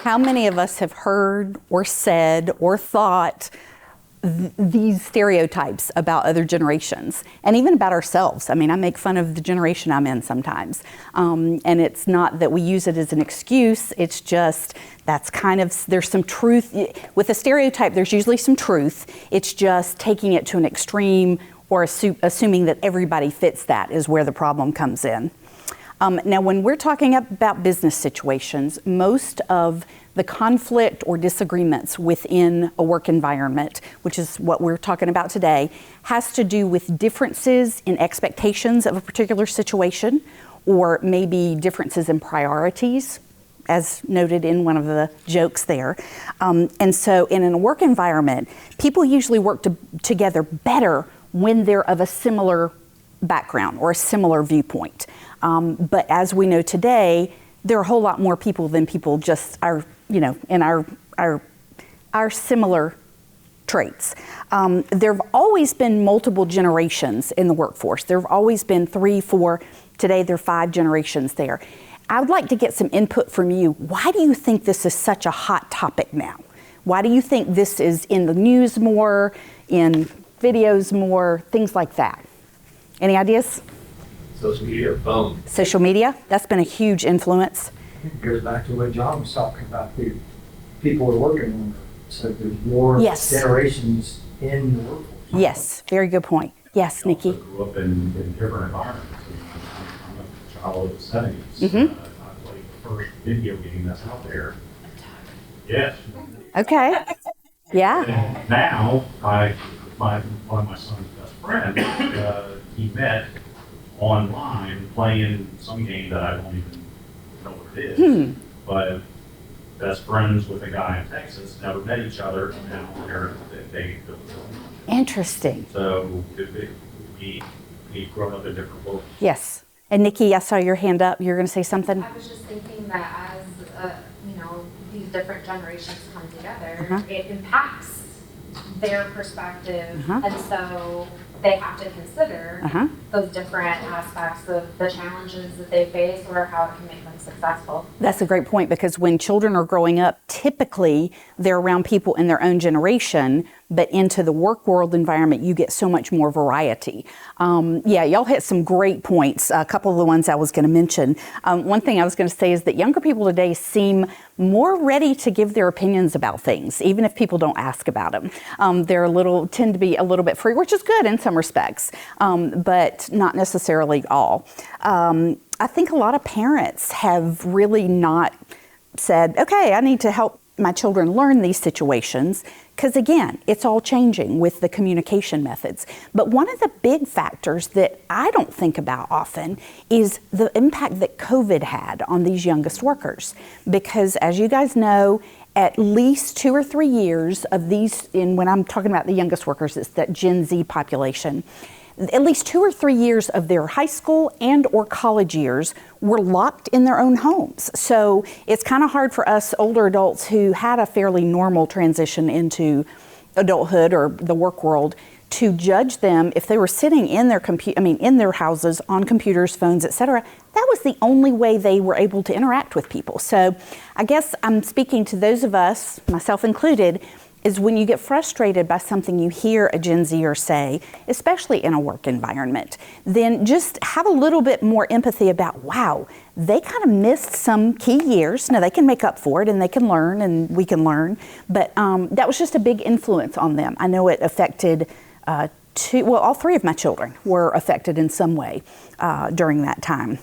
How many of us have heard or said or thought these stereotypes about other generations and even about ourselves? I mean, I make fun of the generation I'm in sometimes. And it's not that we use it as an excuse, it's just that's kind of, there's some truth. With a stereotype, there's usually some truth. It's just taking it to an extreme or assuming that everybody fits that is where the problem comes in. Now, when we're talking about business situations, most of the conflict or disagreements within a work environment, which is what we're talking about today, has to do with differences in expectations of a particular situation, or maybe differences in priorities, as noted in one of the jokes there. And so in a work environment, people usually work together better when they're of a similar background or a similar viewpoint. But as we know today, there are a whole lot more people than people just are, you know, in our similar traits. There have always been multiple generations in the workforce. There have always been 3, 4, today there are 5 generations there. I would like to get some input from you. Why do you think this is such a hot topic now? Why do you think this is in the news more, in videos more, things like that? Any ideas? Social media, phone. Social media, that's been a huge influence. It goes back to what John was talking about, the people are working longer. So there's more generations in the workforce. Yes, very good point. Yes, Nikki. I grew up in different environments. I'm a child of the 70s. Mm-hmm. I played the first video game that's out there. Yes. Okay. Yeah. And now, one of my son's best friends, he met online playing some game that I don't even know what it is. But best friends with a guy in Texas, never met each other, and now they Interesting. So we grown up in different worlds. Yes. And Nikki, I saw your hand up. You're going to say something? I was just thinking that as these different generations come together, it impacts their perspective, and so they have to consider those different aspects of the challenges that they face or how it can make them successful. That's a great point, because when children are growing up, typically they're around people in their own generation, but into the work world environment, you get so much more variety. Yeah, y'all hit some great points, a couple of the ones I was going to mention. One thing I was going to say is that younger people today seem more ready to give their opinions about things, even if people don't ask about them. Tend to be a little bit free, which is good in some respects, but not necessarily all. I think a lot of parents have really not said, okay, I need to help my children learn these situations, because again, it's all changing with the communication methods. But one of the big factors that I don't think about often is the impact that COVID had on these youngest workers. Because as you guys know, at least 2 or 3 years of these, when I'm talking about the youngest workers, it's that Gen Z population, at least 2 or 3 years of their high school and or college years were locked in their own homes. So it's kind of hard for us older adults who had a fairly normal transition into adulthood or the work world to judge them if they were sitting in their in their houses on computers, phones, etc. That was the only way they were able to interact with people. So I guess I'm speaking to those of us, myself included, is when you get frustrated by something you hear a Gen Zer say, especially in a work environment, then just have a little bit more empathy about, wow, they kind of missed some key years. Now they can make up for it and they can learn and we can learn, but that was just a big influence on them. I know it affected all 3 of my children were affected in some way during that time.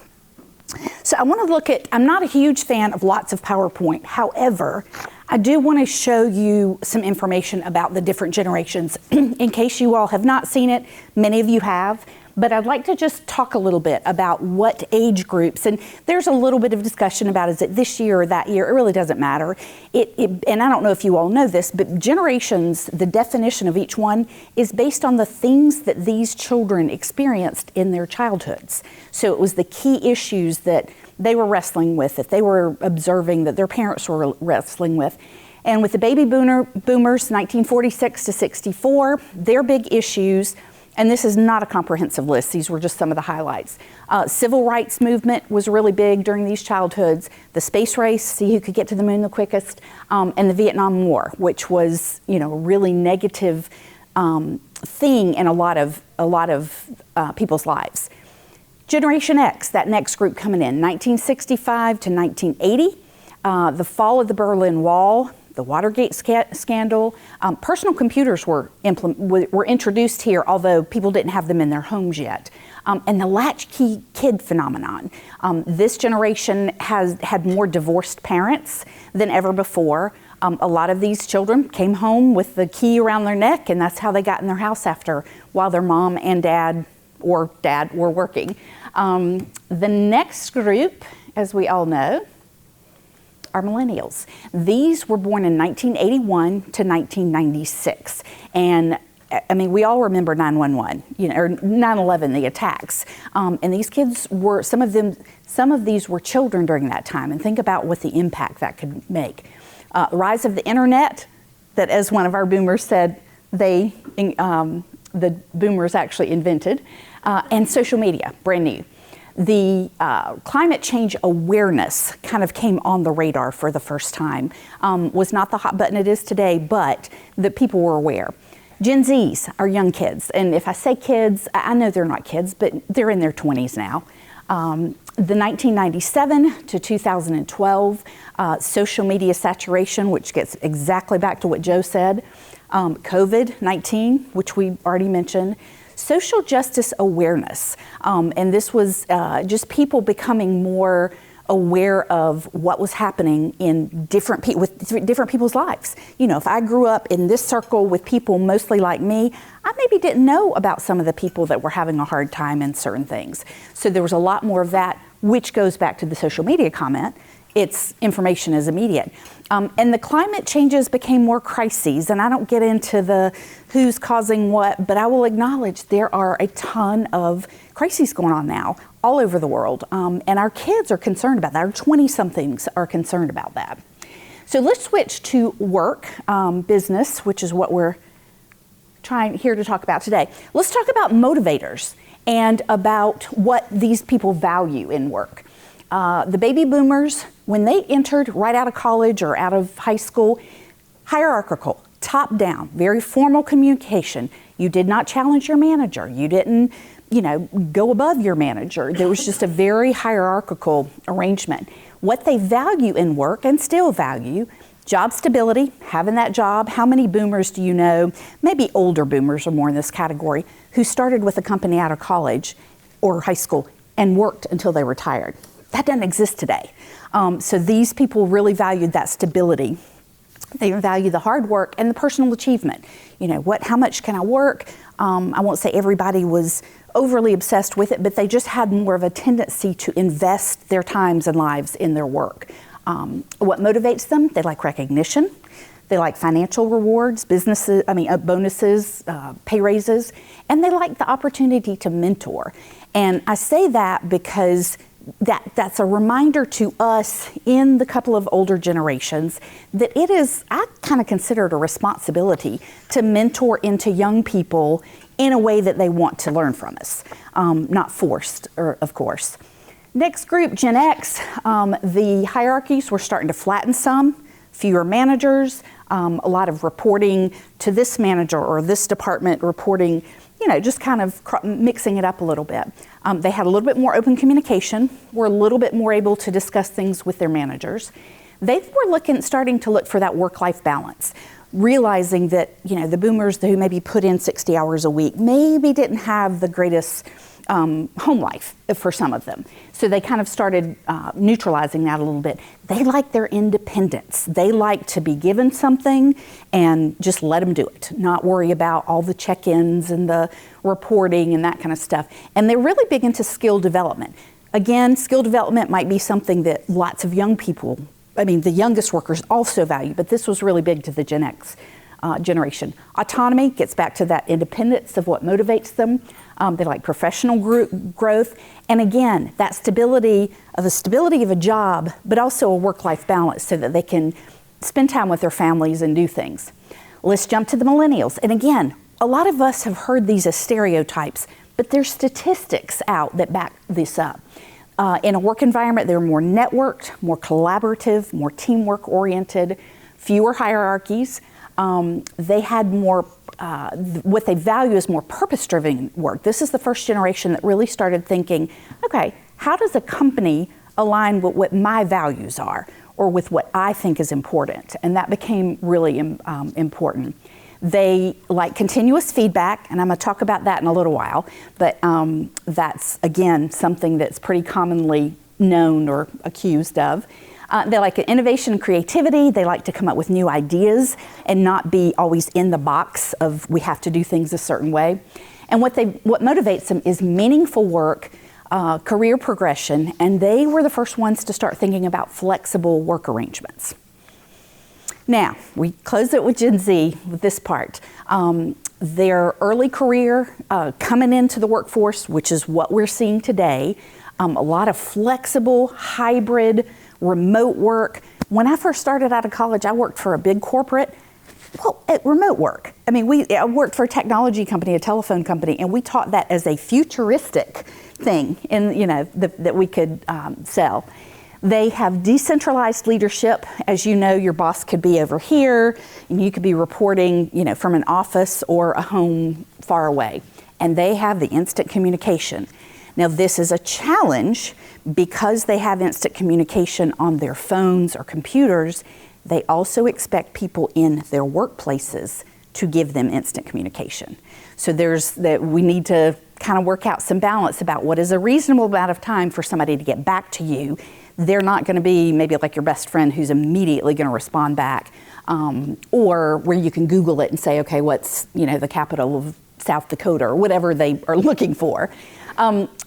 So I want to look at, I'm not a huge fan of lots of PowerPoint. However, I do want to show you some information about the different generations in case you all have not seen it. Many of you have, but I'd like to just talk a little bit about what age groups, and there's a little bit of discussion about is it this year or that year, it really doesn't matter. And I don't know if you all know this, but generations, the definition of each one is based on the things that these children experienced in their childhoods. So it was the key issues that they were wrestling with, that they were observing, that their parents were wrestling with. And with the baby boomers, 1946 to 64, their big issues And this is not a comprehensive list. These were just some of the highlights. Civil rights movement was really big during these childhoods. The space race, see who could get to the moon the quickest, and the Vietnam War, which was, a really negative thing in a lot of people's lives. Generation X, that next group coming in, 1965 to 1980, the fall of the Berlin Wall, the Watergate scandal. Personal computers were introduced here, although people didn't have them in their homes yet. And the latchkey kid phenomenon. This generation has had more divorced parents than ever before. A lot of these children came home with the key around their neck, and that's how they got in their house after, while their mom and dad were working. The next group, as we all know, are millennials. These were born in 1981 to 1996. And I mean, we all remember 9/11, or 9/11, the attacks. And these kids were, some of these were children during that time. And think about what the impact that could make. Rise of the internet, that as one of our boomers said, the boomers actually invented, and social media, brand new. The climate change awareness kind of came on the radar for the first time. Was not the hot button it is today, but the people were aware. Gen Zs are young kids, and if I say kids, I know they're not kids, but they're in their 20s now. The 1997 to 2012 social media saturation, which gets exactly back to what Joe said. COVID-19, which we already mentioned. Social justice awareness, and this was just people becoming more aware of what was happening in different people's lives. If I grew up in this circle with people mostly like me, I maybe didn't know about some of the people that were having a hard time in certain things. So there was a lot more of that, which goes back to the social media comment. Its information is immediate. And the climate changes became more crises, and I don't get into the who's causing what, but I will acknowledge there are a ton of crises going on now all over the world, and our kids are concerned about that. Our 20-somethings are concerned about that. So let's switch to work, business, which is what we're here to talk about today. Let's talk about motivators and about what these people value in work. The baby boomers, when they entered right out of college or out of high school, hierarchical, top down, very formal communication. You did not challenge your manager. You didn't, go above your manager. There was just a very hierarchical arrangement. What they value in work and still value, job stability, having that job. How many boomers do you know, maybe older boomers are more in this category, who started with a company out of college or high school and worked until they retired? That doesn't exist today. So these people really valued that stability. They value the hard work and the personal achievement. How much can I work? I won't say everybody was overly obsessed with it, but they just had more of a tendency to invest their times and lives in their work. What motivates them? They like recognition. They like financial rewards, bonuses, pay raises, and they like the opportunity to mentor. And I say that because that's a reminder to us in the couple of older generations that it is, I kind of consider it a responsibility to mentor into young people in a way that they want to learn from us, not forced, of course. Next group, Gen X, the hierarchies were starting to flatten some, fewer managers, a lot of reporting to this manager or this department reporting, just kind of mixing it up a little bit. They had a little bit more open communication, were a little bit more able to discuss things with their managers. They were starting to look for that work-life balance, realizing that, the boomers who maybe put in 60 hours a week maybe didn't have the greatest home life for some of them. So they kind of started neutralizing that a little bit. They like their independence. They like to be given something and just let them do it, not worry about all the check-ins and the reporting and that kind of stuff. And they're really big into skill development. Again, skill development might be something that lots of young people, the youngest workers also value, but this was really big to the Gen X generation. Autonomy gets back to that independence of what motivates them. They like professional growth. And again, that stability of a job, but also a work-life balance so that they can spend time with their families and do things. Let's jump to the millennials. And again, a lot of us have heard these as stereotypes, but there's statistics out that back this up. In a work environment, they're more networked, more collaborative, more teamwork oriented, fewer hierarchies. They had more, what they value is more purpose-driven work. This is the first generation that really started thinking, okay, how does a company align with what my values are or with what I think is important? And that became really important. They like continuous feedback, and I'm going to talk about that in a little while, but that's, again, something that's pretty commonly known or accused of. They like innovation and creativity. They like to come up with new ideas and not be always in the box of we have to do things a certain way. And what motivates them is meaningful work, career progression, and they were the first ones to start thinking about flexible work arrangements. Now, we close it with Gen Z with this part. Their early career, coming into the workforce, which is what we're seeing today, a lot of flexible, hybrid, remote work. When I first started out of college, I worked for a big corporate. Well, at remote work. I mean, I worked for a technology company, a telephone company, and we taught that as a futuristic thing, and that we could sell. They have decentralized leadership. As you know, your boss could be over here, and you could be reporting, from an office or a home far away. And they have the instant communication. Now, this is a challenge because they have instant communication on their phones or computers. They also expect people in their workplaces to give them instant communication. So we need to kind of work out some balance about what is a reasonable amount of time for somebody to get back to you. They're not going to be maybe like your best friend who's immediately going to respond back, or where you can Google it and say, okay, what's the capital of South Dakota or whatever they are looking for.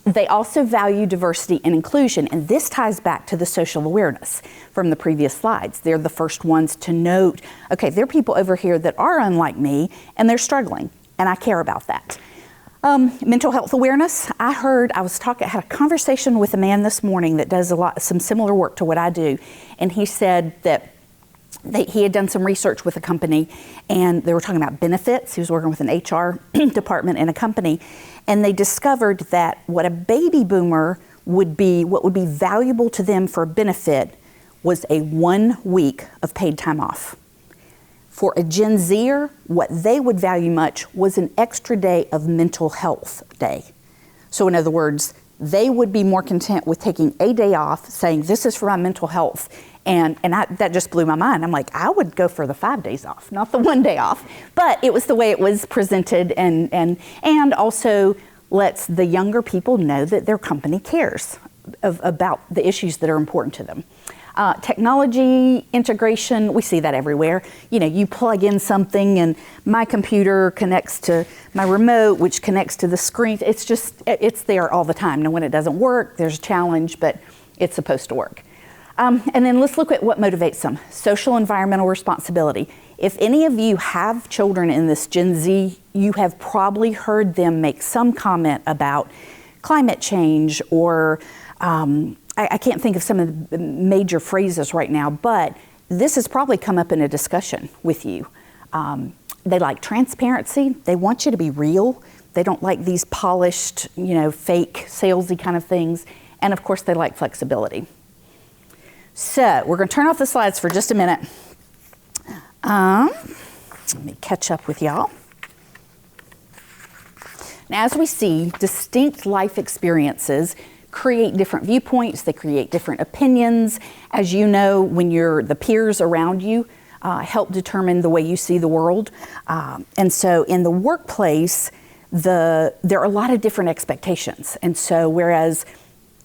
They also value diversity and inclusion, and this ties back to the social awareness from the previous slides. They're the first ones to note, okay, there are people over here that are unlike me, and they're struggling, and I care about that. Mental health awareness. I had a conversation with a man this morning that does some similar work to what I do, and he said that he had done some research with a company, and they were talking about benefits. He was working with an HR department in a company, and they discovered that what a baby boomer what would be valuable to them for a benefit was a 1 week of paid time off. For a Gen Zer, what they would value much was an extra day of mental health day. So in other words, they would be more content with taking a day off, saying this is for my mental health. And that just blew my mind. I'm like, I would go for the 5 days off, not the 1 day off. But it was the way it was presented, and also lets the younger people know that their company cares about the issues that are important to them. Technology integration, we see that everywhere. You plug in something and my computer connects to my remote, which connects to the screen. It's there all the time. Now, when it doesn't work, there's a challenge, but it's supposed to work. And then let's look at what motivates them. Social environmental responsibility. If any of you have children in this Gen Z, you have probably heard them make some comment about climate change or I can't think of some of the major phrases right now, but this has probably come up in a discussion with you. They like transparency. They want you to be real. They don't like these polished, fake, salesy kind of things. And of course, they like flexibility. So we're going to turn off the slides for just a minute. Let me catch up with y'all. Now, as we see, distinct life experiences create different viewpoints, they create different opinions. As you know, when the peers around you help determine the way you see the world. And so in the workplace, there are a lot of different expectations. And so whereas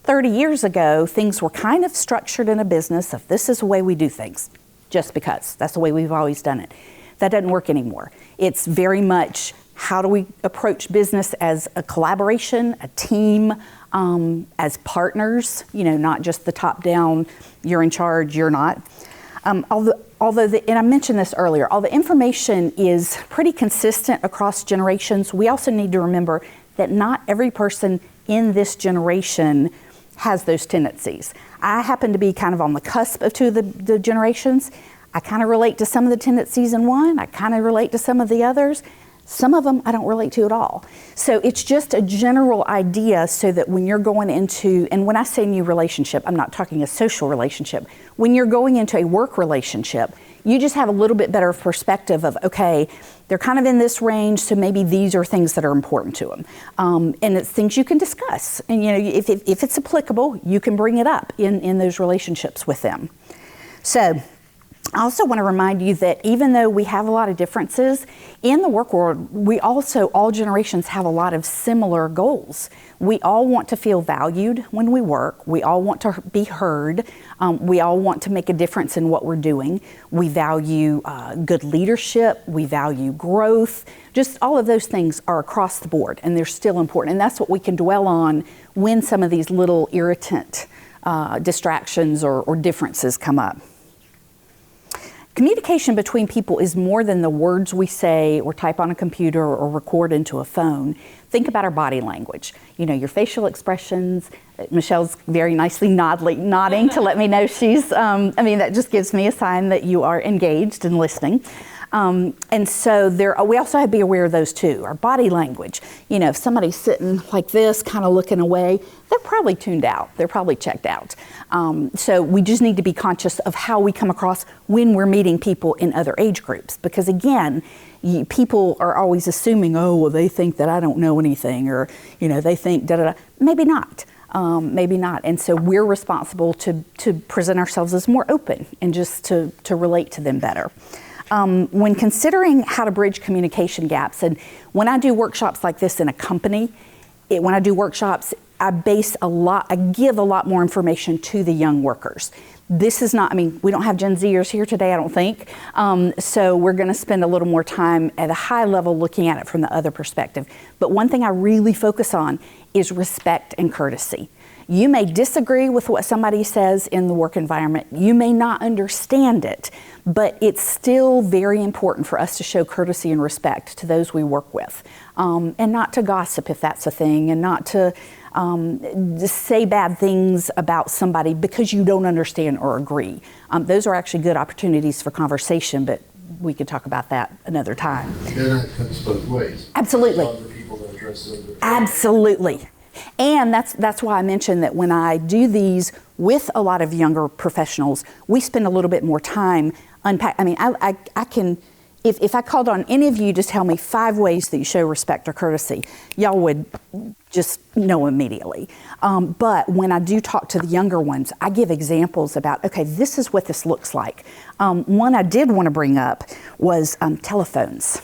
30 years ago, things were kind of structured in a business of this is the way we do things, just because. That's the way we've always done it. That doesn't work anymore. It's very much how do we approach business as a collaboration, a team, as partners, not just the top-down, you're in charge, you're not. Although and I mentioned this earlier, all the information is pretty consistent across generations, we also need to remember that not every person in this generation has those tendencies. I happen to be kind of on the cusp of two of the generations. I kind of relate to some of the tendencies in one, I kind of relate to some of the others. Some of them I don't relate to at all. So it's just a general idea so that when you're going into, and when I say new relationship, I'm not talking a social relationship. When you're going into a work relationship, you just have a little bit better perspective of, okay, they're kind of in this range, so maybe these are things that are important to them. And it's things you can discuss. And if it's applicable, you can bring it up in those relationships with them. So I also want to remind you that even though we have a lot of differences, in the work world, we also, all generations have a lot of similar goals. We all want to feel valued when we work. We all want to be heard. We all want to make a difference in what we're doing. We value good leadership. We value growth. Just all of those things are across the board, and they're still important. And that's what we can dwell on when some of these little irritant distractions or differences come up. Communication between people is more than the words we say or type on a computer or record into a phone. Think about our body language. Your facial expressions. Michelle's very nicely nodding to let me know she's, that just gives me a sign that you are engaged and listening. And so we also have to be aware of those too. Our body language. If somebody's sitting like this, kind of looking away, they're probably tuned out. They're probably checked out. So we just need to be conscious of how we come across when we're meeting people in other age groups. Because again, people are always assuming, oh, well, they think that I don't know anything, or, they think da-da-da. Maybe not. Maybe not. And so we're responsible to present ourselves as more open and just to relate to them better. When considering how to bridge communication gaps, and when I do workshops like this in a company, when I do workshops, I give a lot more information to the young workers. This is not, we don't have Gen Zers here today, I don't think. So we're going to spend a little more time at a high level looking at it from the other perspective. But one thing I really focus on is respect and courtesy. You may disagree with what somebody says in the work environment. You may not understand it, but it's still very important for us to show courtesy and respect to those we work with, and not to gossip if that's a thing, and not to say bad things about somebody because you don't understand or agree. Those are actually good opportunities for conversation, but we could talk about that another time. And that cuts both ways. Absolutely. Other people that address other. Absolutely. And that's why I mentioned that when I do these with a lot of younger professionals, we spend a little bit more time unpack. I can, if I called on any of you to tell me 5 ways that you show respect or courtesy, y'all would just know immediately. But when I do talk to the younger ones, I give examples about, okay, this is what this looks like. One I did want to bring up was telephones.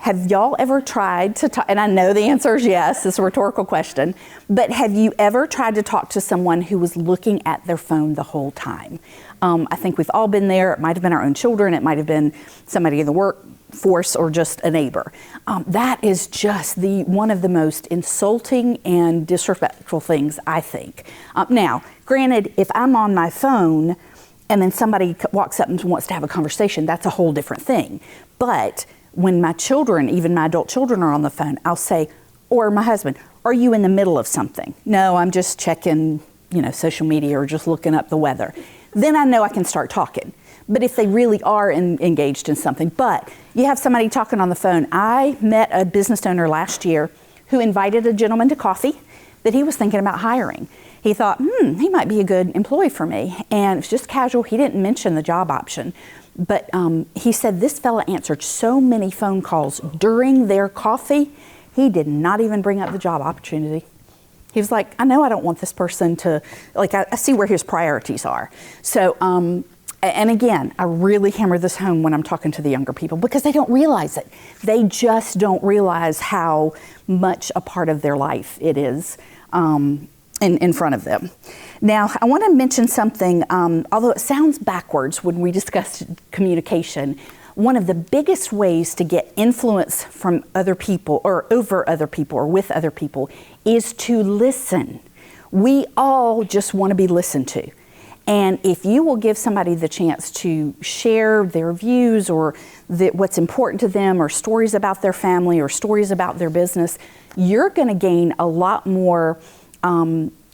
Have y'all ever tried to talk, and I know the answer is yes, it's a rhetorical question, but have you ever tried to talk to someone who was looking at their phone the whole time? I think we've all been there. It might have been our own children. It might have been somebody in the workforce or just a neighbor. That is just one of the most insulting and disrespectful things, I think. Now, granted, if I'm on my phone and then somebody walks up and wants to have a conversation, that's a whole different thing. But when my children, even my adult children, are on the phone, I'll say, or my husband, are you in the middle of something? No, I'm just checking, social media or just looking up the weather. Then I know I can start talking. But if they really are engaged in something, but you have somebody talking on the phone. I met a business owner last year who invited a gentleman to coffee that he was thinking about hiring. He thought, he might be a good employee for me. And it was just casual. He didn't mention the job option. But he said this fella answered so many phone calls during their coffee, he did not even bring up the job opportunity. He was like, I know I don't want this person to, I see where his priorities are. So, and again, I really hammer this home when I'm talking to the younger people because they don't realize it. They just don't realize how much a part of their life it is in front of them. Now, I want to mention something, although it sounds backwards when we discuss communication, one of the biggest ways to get influence from other people or over other people or with other people is to listen. We all just want to be listened to. And if you will give somebody the chance to share their views or what's important to them or stories about their family or stories about their business, you're going to gain a lot more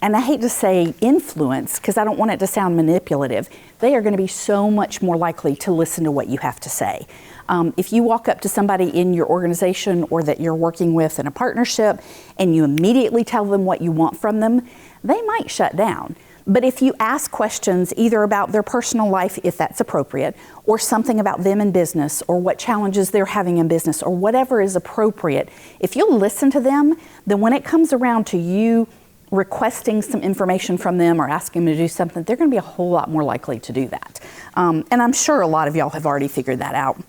and I hate to say influence because I don't want it to sound manipulative. They are going to be so much more likely to listen to what you have to say. If you walk up to somebody in your organization or that you're working with in a partnership and you immediately tell them what you want from them, they might shut down. But if you ask questions either about their personal life, if that's appropriate, or something about them in business, or what challenges they're having in business, or whatever is appropriate, if you'll listen to them, then when it comes around to you requesting some information from them or asking them to do something, they're going to be a whole lot more likely to do that. And I'm sure a lot of y'all have already figured that out.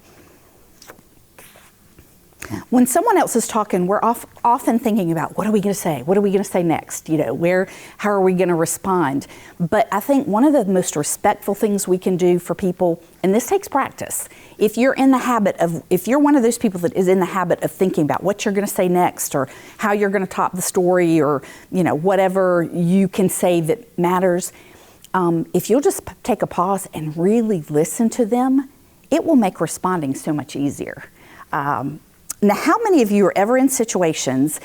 When someone else is talking, we're often thinking about, what are we going to say? What are we going to say next? How are we going to respond? But I think one of the most respectful things we can do for people, and this takes practice, if you're one of those people that is in the habit of thinking about what you're going to say next, or how you're going to top the story, or, whatever you can say that matters, if you'll just take a pause and really listen to them, it will make responding so much easier. Now, how many of you are ever in situations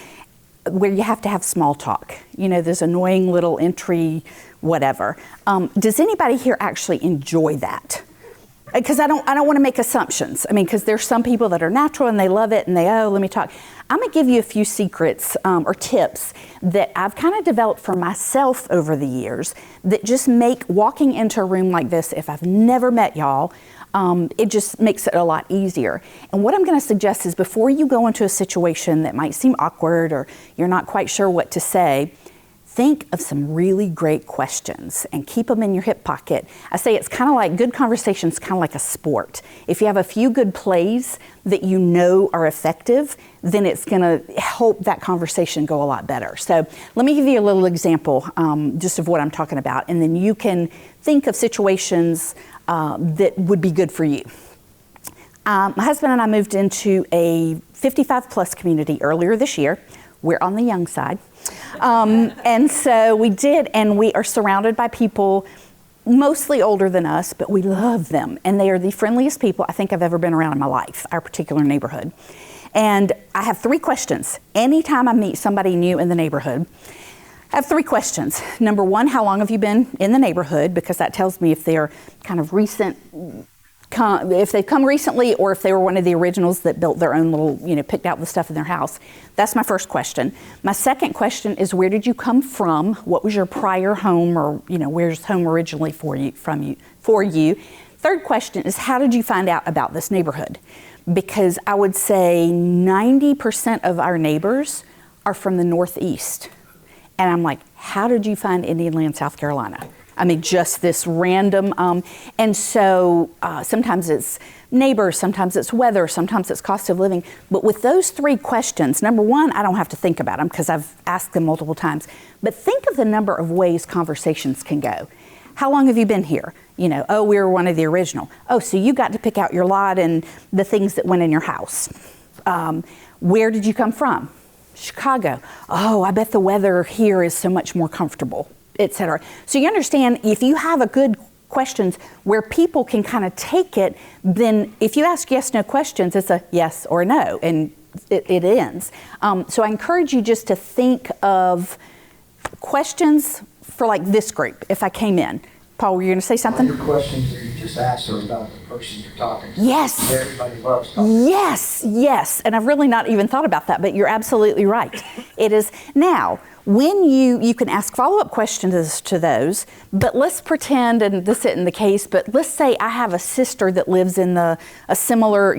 where you have to have small talk? There's annoying little entry, whatever. Does anybody here actually enjoy that? Because I don't want to make assumptions. Because there's some people that are natural and they love it and let me talk. I'm going to give you a few secrets or tips that I've kind of developed for myself over the years that just make walking into a room like this, if I've never met y'all, it just makes it a lot easier. And what I'm going to suggest is, before you go into a situation that might seem awkward or you're not quite sure what to say, think of some really great questions and keep them in your hip pocket. I say it's kind of like good conversations, kind of like a sport. If you have a few good plays that you know are effective, then it's going to help that conversation go a lot better. So let me give you a little example just of what I'm talking about, and then you can think of situations that would be good for you. My husband and I moved into a 55 plus community earlier this year. We're on the young side. And so we did, and we are surrounded by people mostly older than us, but we love them. And they are the friendliest people I think I've ever been around in my life, our particular neighborhood. And I have 3 questions. Anytime I meet somebody new in the neighborhood, I have 3 questions. Number 1, how long have you been in the neighborhood? Because that tells me if they're kind of recent, if they've come recently, or if they were one of the originals that built their own little, picked out the stuff in their house. That's my first question. My second question is, where did you come from? What was your prior home, or, where's home originally for you? Third question is, how did you find out about this neighborhood? Because I would say 90% of our neighbors are from the Northeast. And I'm like, how did you find Indian Land, South Carolina? Just this random, and so sometimes it's neighbors, sometimes it's weather, sometimes it's cost of living. But with those 3 questions, number 1, I don't have to think about them because I've asked them multiple times. But think of the number of ways conversations can go. How long have you been here? Oh, we were one of the original. Oh, so you got to pick out your lot and the things that went in your house. Where did you come from? Chicago. Oh, I bet the weather here is so much more comfortable, etc. So you understand, if you have a good questions where people can kind of take it, then if you ask yes, no questions, it's a yes or a no, and it ends. So I encourage you just to think of questions for like this group. If I came in, Paul, were you going to say something? Your questions are, you just ask her about the person you're talking to. Yes. Everybody loves talking. Yes. And I've really not even thought about that, but you're absolutely right. It is. Now, when you can ask follow-up questions to those, but let's pretend, and this isn't the case, but let's say I have a sister that lives in a similar,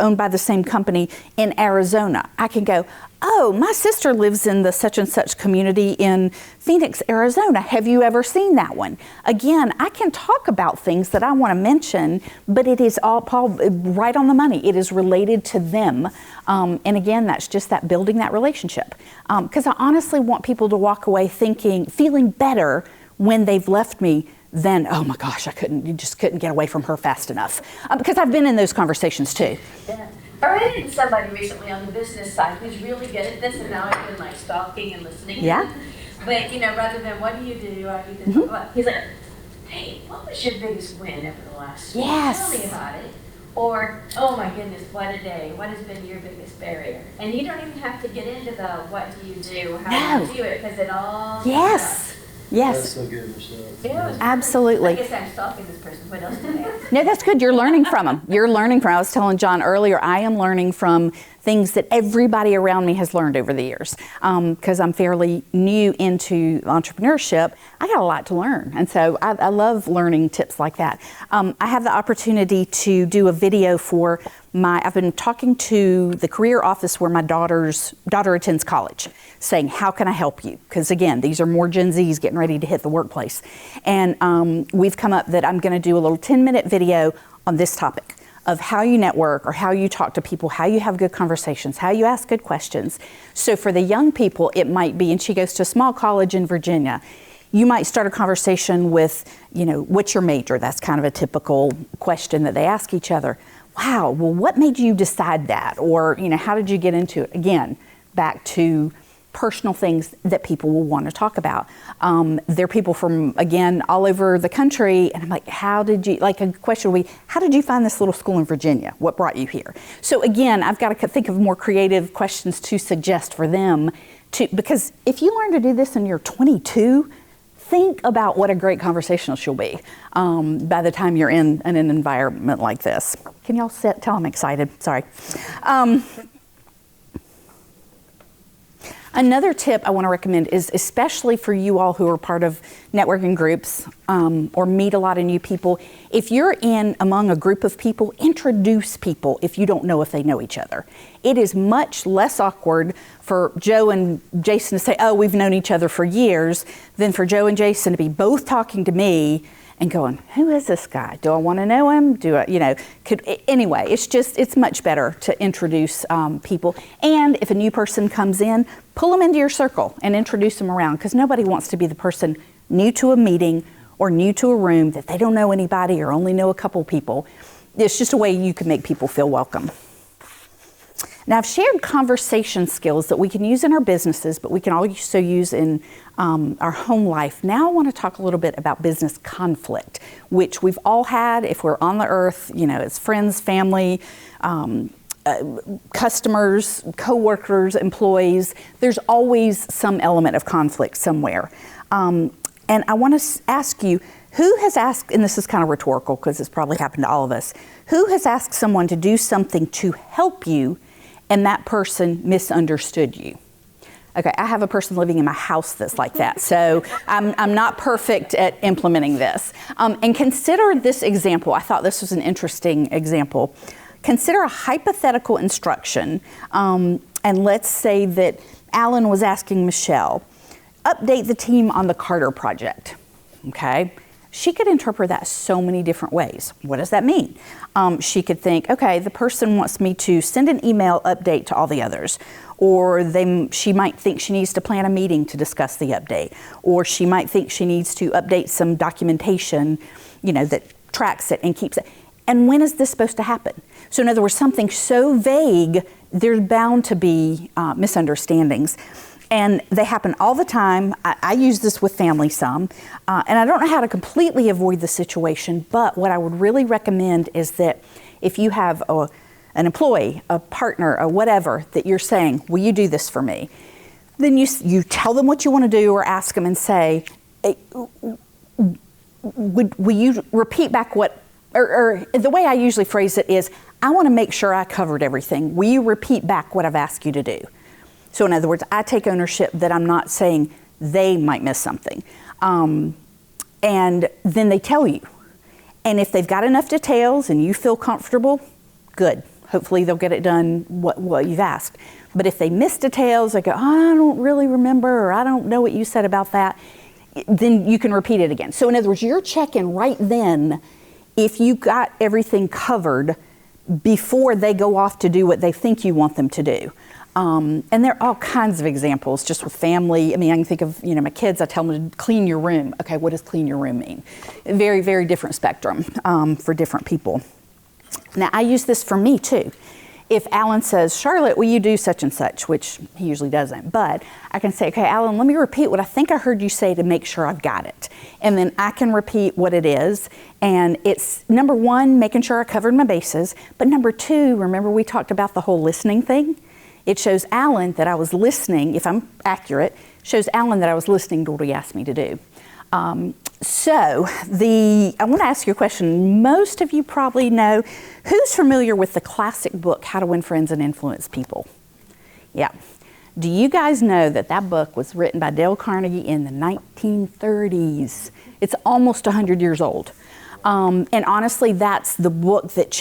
owned by the same company in Arizona. I can go, oh, my sister lives in the such and such community in Phoenix, Arizona. Have you ever seen that one? Again, I can talk about things that I want to mention, but it is all, Paul, right on the money. It is related to them. And again, that's just that building that relationship. Because I honestly want people to walk away feeling better when they've left me than, oh my gosh, you just couldn't get away from her fast enough. Because I've been in those conversations too. Yeah. I ran into somebody recently on the business side who's really good at this, and now I've been like stalking and listening. Yeah. But rather than what do you do, I do this. Mm-hmm. He's like, hey, what was your biggest win over the last week? Yes. Tell me about it. Or, oh my goodness, what a day. What has been your biggest barrier? And you don't even have to get into the what do you do, how do you do it, because it all Yes. Yes. That's so good yourself. Yeah, it was Absolutely. I guess I'm stalking this person. What else did they ask? No, that's good. You're learning from them. You're learning from, I was telling John earlier, I am learning from things that everybody around me has learned over the years. Because I'm fairly new into entrepreneurship, I got a lot to learn. And so I love learning tips like that. I have the opportunity to do a video for I've been talking to the career office where my daughter attends college, saying, how can I help you? Because again, these are more Gen Zs getting ready to hit the workplace. And we've come up that I'm gonna do a little 10-minute video on this topic of how you network or how you talk to people, how you have good conversations, how you ask good questions. So for the young people, it might be, and she goes to a small college in Virginia, you might start a conversation with, what's your major? That's kind of a typical question that they ask each other. Wow, well, what made you decide that? Or, how did you get into it? Again, back to personal things that people will want to talk about. There are people from, again, all over the country, and I'm like, a question will be, how did you find this little school in Virginia? What brought you here? So again, I've got to think of more creative questions to suggest for them, because if you learn to do this and you're 22, think about what a great conversationalist you'll be by the time you're in an environment like this. Can y'all sit? Tell I'm excited. Sorry. Another tip I want to recommend is, especially for you all who are part of networking groups or meet a lot of new people, if you're among a group of people, introduce people if you don't know if they know each other. It is much less awkward for Joe and Jason to say, oh, we've known each other for years, than for Joe and Jason to be both talking to me and going, who is this guy? Do I want to know him? Anyway, it's much better to introduce people. And if a new person comes in, pull them into your circle and introduce them around, because nobody wants to be the person new to a meeting or new to a room that they don't know anybody or only know a couple people. It's just a way you can make people feel welcome. Now, I've shared conversation skills that we can use in our businesses, but we can also use in our home life. Now I want to talk a little bit about business conflict, which we've all had if we're on the earth, it's friends, family, customers, co-workers, employees. There's always some element of conflict somewhere. And I want to ask you, who has asked, and this is kind of rhetorical because it's probably happened to all of us, who has asked someone to do something to help you and that person misunderstood you? Okay, I have a person living in my house that's like that, so I'm not perfect at implementing this. And consider this example. I thought this was an interesting example. Consider a hypothetical instruction, and let's say that Alan was asking Michelle, update the team on the Carter project, okay? She could interpret that so many different ways. What does that mean? She could think, okay, the person wants me to send an email update to all the others. Or she might think she needs to plan a meeting to discuss the update. Or she might think she needs to update some documentation, that tracks it and keeps it. And when is this supposed to happen? So in other words, something so vague, there's bound to be misunderstandings. And they happen all the time. I use this with family some, and I don't know how to completely avoid the situation, but what I would really recommend is that if you have an employee, a partner, or whatever, that you're saying, will you do this for me? Then you tell them what you want to do or ask them and say, hey, will you repeat back or the way I usually phrase it is, I want to make sure I covered everything. Will you repeat back what I've asked you to do? So in other words, I take ownership that I'm not saying they might miss something. And then they tell you. And if they've got enough details and you feel comfortable, good. Hopefully they'll get it done what you've asked. But if they miss details, they go, I don't really remember, or I don't know what you said about that, then you can repeat it again. So in other words, you're checking right then if you got everything covered before they go off to do what they think you want them to do. And there are all kinds of examples just with family. I mean, I can think of, my kids, I tell them to clean your room. Okay, what does clean your room mean? Very, very different spectrum for different people. Now, I use this for me too. If Alan says, Charlotte, will you do such and such, which he usually doesn't, but I can say, okay, Alan, let me repeat what I think I heard you say to make sure I've got it. And then I can repeat what it is. And it's, number one, making sure I covered my bases. But number two, remember we talked about the whole listening thing? It shows Alan that I was listening, if I'm accurate, shows Alan that I was listening to what he asked me to do. I want to ask you a question. Most of you probably know, who's familiar with the classic book, How to Win Friends and Influence People? Yeah. Do you guys know that that book was written by Dale Carnegie in the 1930s? It's almost 100 years old. And honestly, that's the book that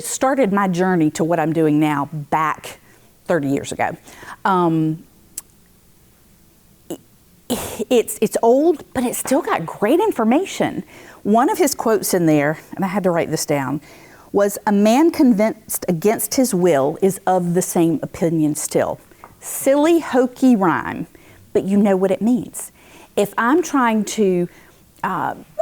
started my journey to what I'm doing now back 30 years ago. It's old, but it's still got great information. One of his quotes in there, and I had to write this down, was, "A man convinced against his will is of the same opinion still." Silly, hokey rhyme, but you know what it means. If I'm trying to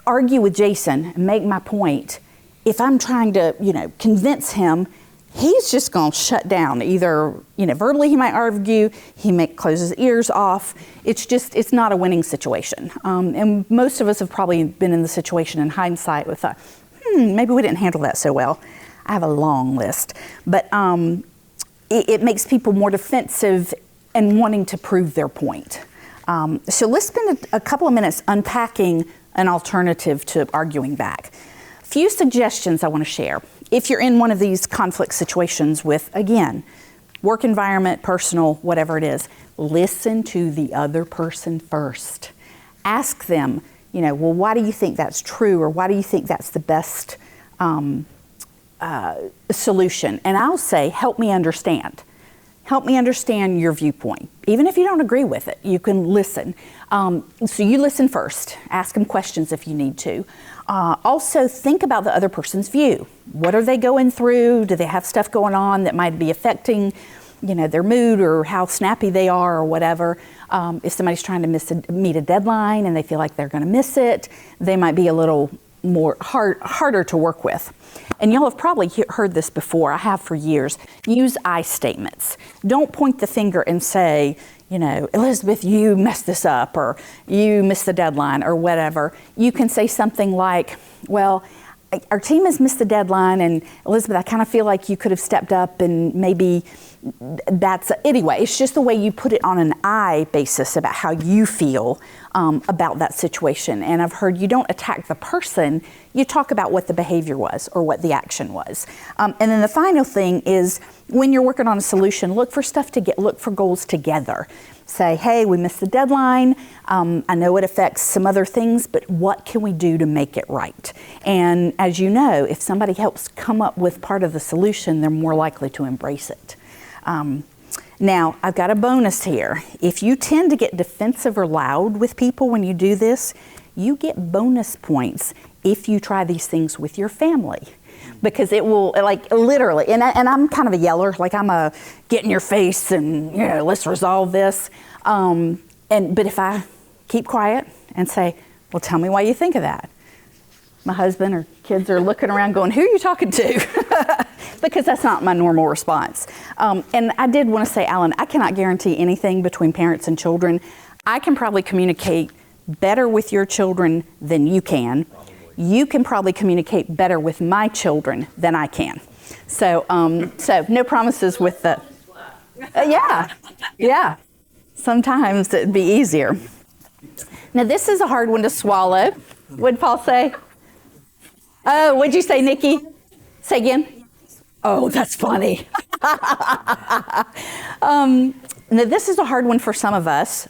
argue with Jason and make my point, if I'm trying to, convince him, he's just going to shut down. Either, verbally he might argue, he may close his ears off. It's not a winning situation. And most of us have probably been in the situation in hindsight with, maybe we didn't handle that so well. I have a long list. But it makes people more defensive and wanting to prove their point. So let's spend a couple of minutes unpacking an alternative to arguing back. Few suggestions I want to share. If you're in one of these conflict situations with, again, work environment, personal, whatever it is, listen to the other person first. Ask them, well, why do you think that's true? Or why do you think that's the best solution? And I'll say, help me understand. Help me understand your viewpoint. Even if you don't agree with it, you can listen. So you listen first. Ask them questions if you need to. Also, think about the other person's view. What are they going through? Do they have stuff going on that might be affecting, their mood or how snappy they are or whatever? If somebody's trying to meet a deadline and they feel like they're going to miss it, they might be a little more harder to work with. And y'all have probably heard this before. I have for years. Use I statements. Don't point the finger and say, Elizabeth, you messed this up, or you missed the deadline, or whatever. You can say something like, well, our team has missed the deadline, and Elizabeth, I kind of feel like you could have stepped up, and maybe anyway, it's just the way you put it on an I basis about how you feel about that situation. And I've heard you don't attack the person, you talk about what the behavior was or what the action was. And then the final thing is, when you're working on a solution, look for goals together. Say, hey, we missed the deadline. I know it affects some other things, but what can we do to make it right? And as you know, if somebody helps come up with part of the solution, they're more likely to embrace it. Now, I've got a bonus here. If you tend to get defensive or loud with people when you do this, you get bonus points if you try these things with your family. Because it will, literally, and I'm kind of a yeller, I'm a get in your face and, let's resolve this. But if I keep quiet and say, well, tell me why you think of that, my husband or kids are looking around going, who are you talking to? Because that's not my normal response. And I did want to say, Alan, I cannot guarantee anything between parents and children. I can probably communicate better with your children than you can. You can probably communicate better with my children than I can. So no promises with the, yeah. Sometimes it'd be easier. Now this is a hard one to swallow. What'd Paul say? Oh, what'd you say, Nikki? Say again. Oh, that's funny. Now this is a hard one for some of us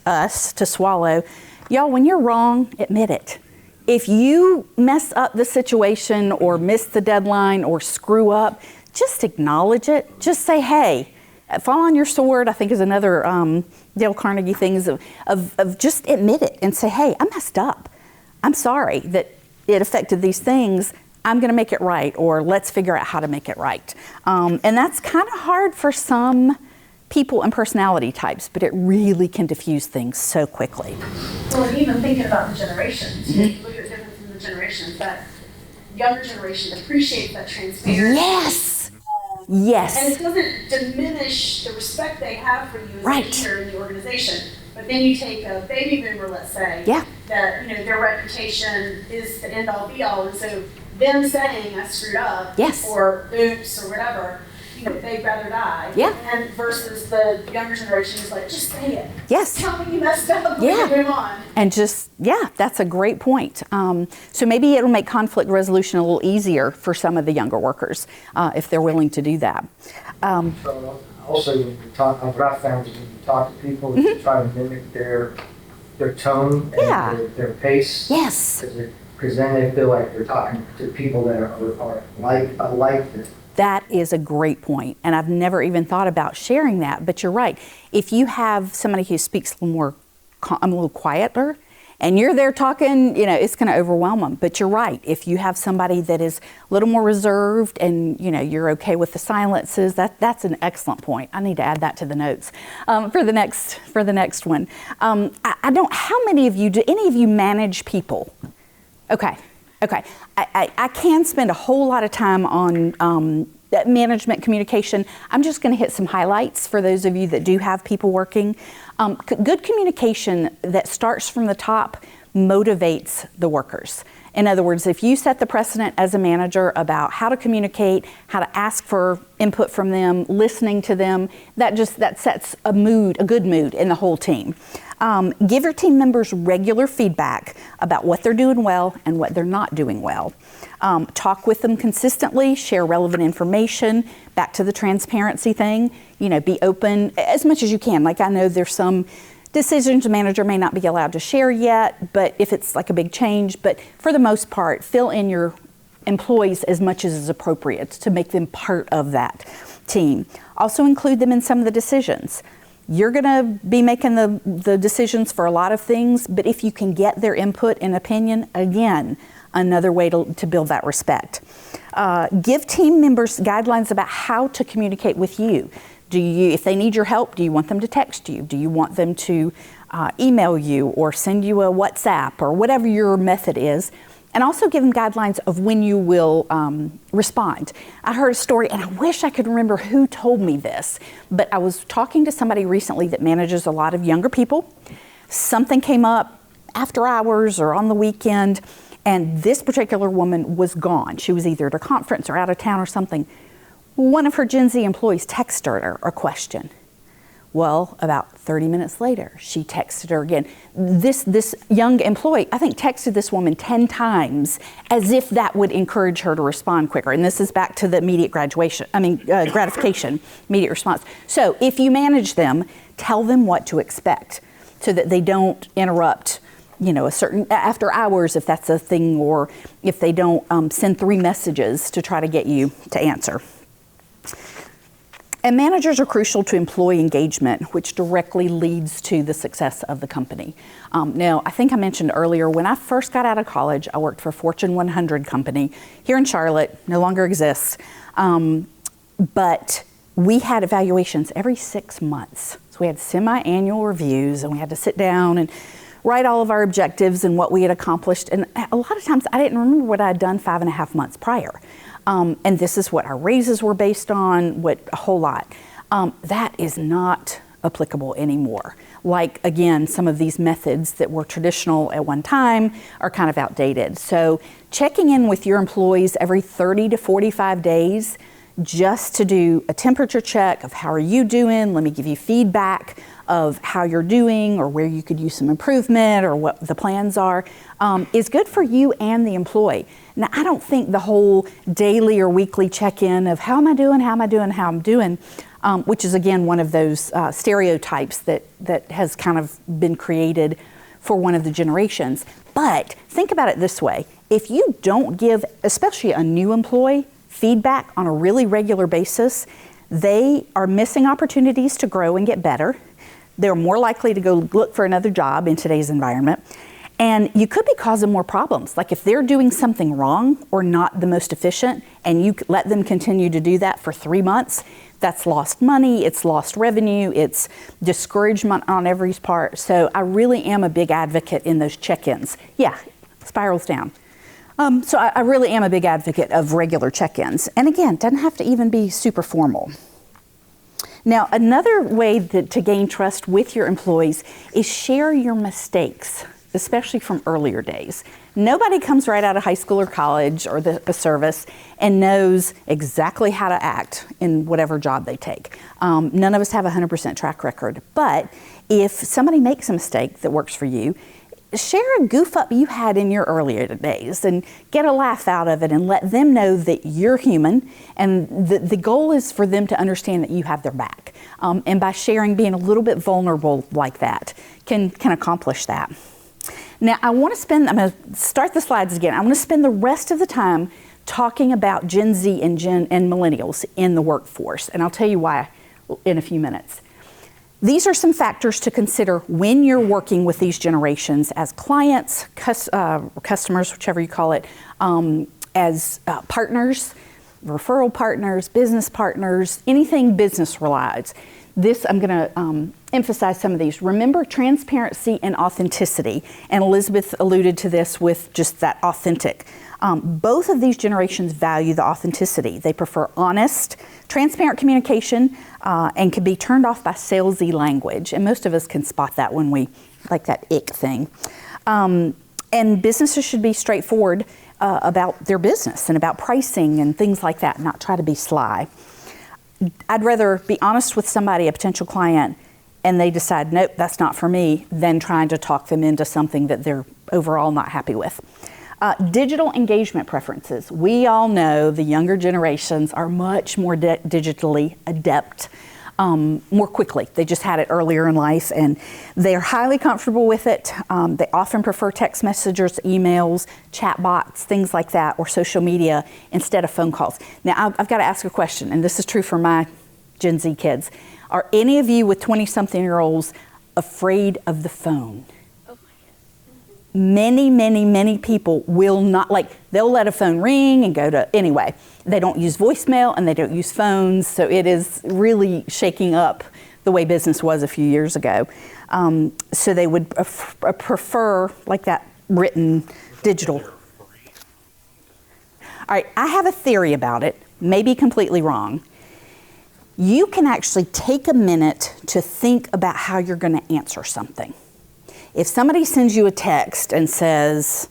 to swallow. Y'all, when you're wrong, admit it. If you mess up the situation or miss the deadline or screw up, just acknowledge it. Just say, hey, fall on your sword, I think is another Dale Carnegie things of just admit it and say, hey, I messed up. I'm sorry that it affected these things. I'm going to make it right, or let's figure out how to make it right. And that's kind of hard for some people and personality types, but it really can diffuse things so quickly. Well, and even thinking about the generations, you look at the difference in the generations, that younger generation appreciates that transparency. Yes. Yes. And it doesn't diminish the respect they have for you as right. a leader in the organization. But then you take a baby boomer, let's say, yeah. that their reputation is the end all be all, and so them saying I screwed up, yes. or oops, or whatever, they'd rather die. Yeah. And versus the younger generation is like, just say it. Yes. Tell me you messed up. Yeah. Move on. And just Yeah, that's a great point. So maybe it'll make conflict resolution a little easier for some of the younger workers if they're willing to do that. So also, when you talk, what I found is when you talk to people, you try to mimic their tone and their pace. Yes. Because then they feel like they're talking to people that are like them. That is a great point, and I've never even thought about sharing that, but you're right. If you have somebody who speaks a little quieter, and you're there talking, it's going to overwhelm them. But you're right. If you have somebody that is a little more reserved and, you're okay with the silences, that's an excellent point. I need to add that to the notes for the next one. I don't, how many of you, do any of you manage people? Okay. I can spend a whole lot of time on management communication. I'm just going to hit some highlights for those of you that do have people working. Good communication that starts from the top motivates the workers. In other words, if you set the precedent as a manager about how to communicate, how to ask for input from them, listening to them, that sets a good mood in the whole team. Give your team members regular feedback about what they're doing well and what they're not doing well. Talk with them consistently, share relevant information, back to the transparency thing, be open as much as you can. Like I know there's some decisions a manager may not be allowed to share yet, but if it's like a big change, but for the most part, fill in your employees as much as is appropriate to make them part of that team. Also include them in some of the decisions. You're going to be making the decisions for a lot of things, but if you can get their input and opinion, again, another way to build that respect. Give team members guidelines about how to communicate with you. If they need your help, do you want them to text you? Do you want them to email you or send you a WhatsApp or whatever your method is? And also give them guidelines of when you will respond. I heard a story, and I wish I could remember who told me this, but I was talking to somebody recently that manages a lot of younger people. Something came up after hours or on the weekend, and this particular woman was gone. She was either at a conference or out of town or something. One of her Gen Z employees texted her a question. Well, about 30 minutes later, she texted her again. This young employee, I think, texted this woman 10 times as if that would encourage her to respond quicker. And this is back to the immediate gratification, immediate response. So if you manage them, tell them what to expect so that they don't interrupt, a certain, after hours if that's a thing, or if they don't send 3 messages to try to get you to answer. And managers are crucial to employee engagement, which directly leads to the success of the company. Now, I think I mentioned earlier, when I first got out of college, I worked for a Fortune 100 company here in Charlotte, no longer exists. But we had evaluations every 6 months. So we had semi-annual reviews, and we had to sit down and write all of our objectives and what we had accomplished. And a lot of times I didn't remember what I had done 5.5 months prior. And this is what our raises were based on, a whole lot. That is not applicable anymore. Like, again, some of these methods that were traditional at one time are kind of outdated. So checking in with your employees every 30 to 45 days just to do a temperature check of how are you doing, let me give you feedback of how you're doing or where you could use some improvement or what the plans are, is good for you and the employee. Now, I don't think the whole daily or weekly check-in of how am I doing, which is, again, one of those stereotypes that has kind of been created for one of the generations. But think about it this way. If you don't give, especially a new employee, feedback on a really regular basis, they are missing opportunities to grow and get better. They're more likely to go look for another job in today's environment. And you could be causing more problems. Like if they're doing something wrong or not the most efficient, and you let them continue to do that for 3 months, that's lost money, it's lost revenue, it's discouragement on every part. So I really am a big advocate in those check-ins. Yeah, spirals down. So I really am a big advocate of regular check-ins. And again, doesn't have to even be super formal. Now, another way to gain trust with your employees is share your mistakes, especially from earlier days. Nobody comes right out of high school or college or the service and knows exactly how to act in whatever job they take. None of us have a 100% track record. But if somebody makes a mistake that works for you, share a goof up you had in your earlier days and get a laugh out of it and let them know that you're human, and the goal is for them to understand that you have their back. And by sharing, being a little bit vulnerable like that can accomplish that. Now I'm going to start the slides again. I'm going to spend the rest of the time talking about Gen Z and millennials in the workforce, and I'll tell you why in a few minutes. These are some factors to consider when you're working with these generations as clients, customers, whichever you call it, as partners, referral partners, business partners, anything business related. I'm going to emphasize some of these. Remember transparency and authenticity, and Elizabeth alluded to this with just that authentic. Both of these generations value the authenticity. They prefer honest, transparent communication and can be turned off by salesy language. And most of us can spot that when we like that ick thing. And businesses should be straightforward about their business and about pricing and things like that, not try to be sly. I'd rather be honest with somebody, a potential client, and they decide, nope, that's not for me, than trying to talk them into something that they're overall not happy with. Digital engagement preferences. We all know the younger generations are much more digitally adept more quickly. They just had it earlier in life and they're highly comfortable with it. They often prefer text messages, emails, chat bots, things like that, or social media instead of phone calls. Now, I've got to ask a question, and this is true for my Gen Z kids. Are any of you with 20-something-year-olds afraid of the phone? Many people will not, they'll let a phone ring and go to, anyway, they don't use voicemail and they don't use phones, so it is really shaking up the way business was a few years ago. So they would prefer like that written digital. All right, I have a theory about it, maybe completely wrong. You can actually take a minute to think about how you're going to answer something. If somebody sends you a text and says,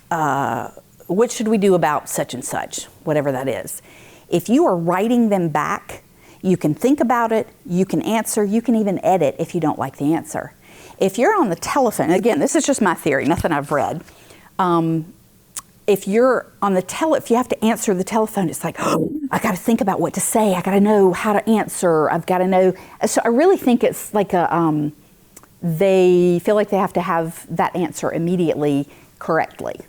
what should we do about such and such, whatever that is, if you are writing them back, you can think about it, you can answer, you can even edit if you don't like the answer. If you're on the telephone, again, this is just my theory, nothing I've read. If you're on if you have to answer the telephone, it's like, oh, I got to think about what to say. I got to know how to answer. I've got to know. So I really think it's like they feel like they have to have that answer immediately correctly.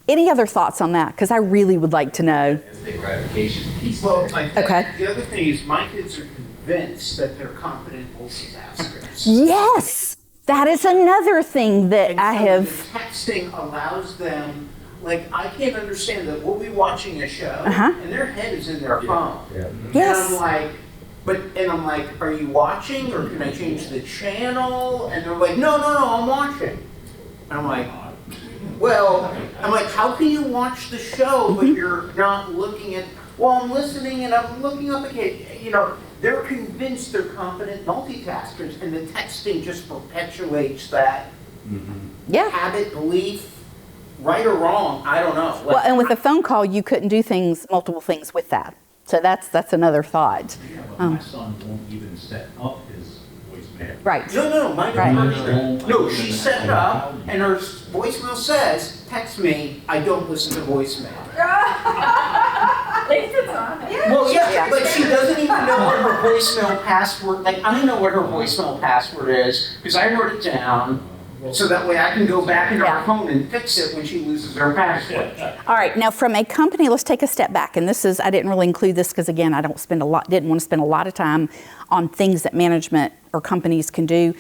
Any other thoughts on that? Because I really would like to know. Instant gratification piece. Well, I think Okay. the other thing is my kids are convinced that they're competent multitaskers. Yes, that is another thing that And I so have. the texting allows them, I can't understand that we'll be watching a show Uh-huh. and their head is in their phone. Yeah. Yes. And I'm like, are you watching or can I change the channel? And they're like, no, I'm watching. And I'm like, how can you watch the show but you're not looking at, I'm listening and I'm looking up again. They're convinced they're competent multitaskers and the texting just perpetuates that Yeah. habit, belief, right or wrong, I don't know. Well, and with a phone call, you couldn't do multiple things with that. So that's another thought. Yeah, but my son won't even set up his voicemail. Right. No, mine Right. don't. No, she set it up, and her voicemail says, text me, I don't listen to voicemail. Lisa's on it. Well, yeah, but she doesn't even know what her voicemail password, I know what her voicemail password is, because I wrote it down, so that way I can go back into her phone and fix it when she loses her password. All right, now from a company, let's take a step back. And I didn't really include this because again, I didn't want to spend a lot of time on things that management or companies can do.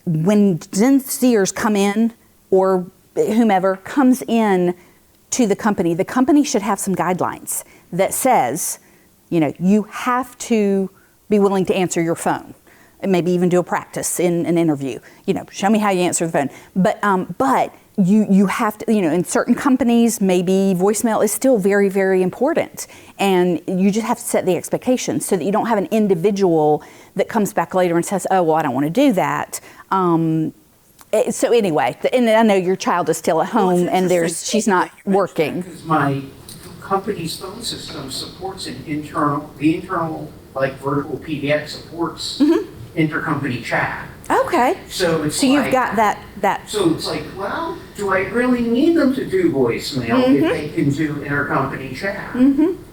When Gen Zers come in, or whomever comes in to the company should have some guidelines that says, you have to be willing to answer your phone. And maybe even do a practice in an interview. Show me how you answer the phone. But you have to, in certain companies, maybe voicemail is still very, very important. And you just have to set the expectations so that you don't have an individual that comes back later and says, oh, well, I don't want to do that. So anyway, and I know your child is still at home and she's not working. Because my company's phone system supports the internal, virtual PBX supports intercompany chat. Okay. So it's So you've got that That So it's like, well, do I really need them to do voicemail if they can do intercompany chat?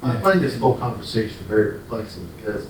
I find this whole conversation very perplexing because,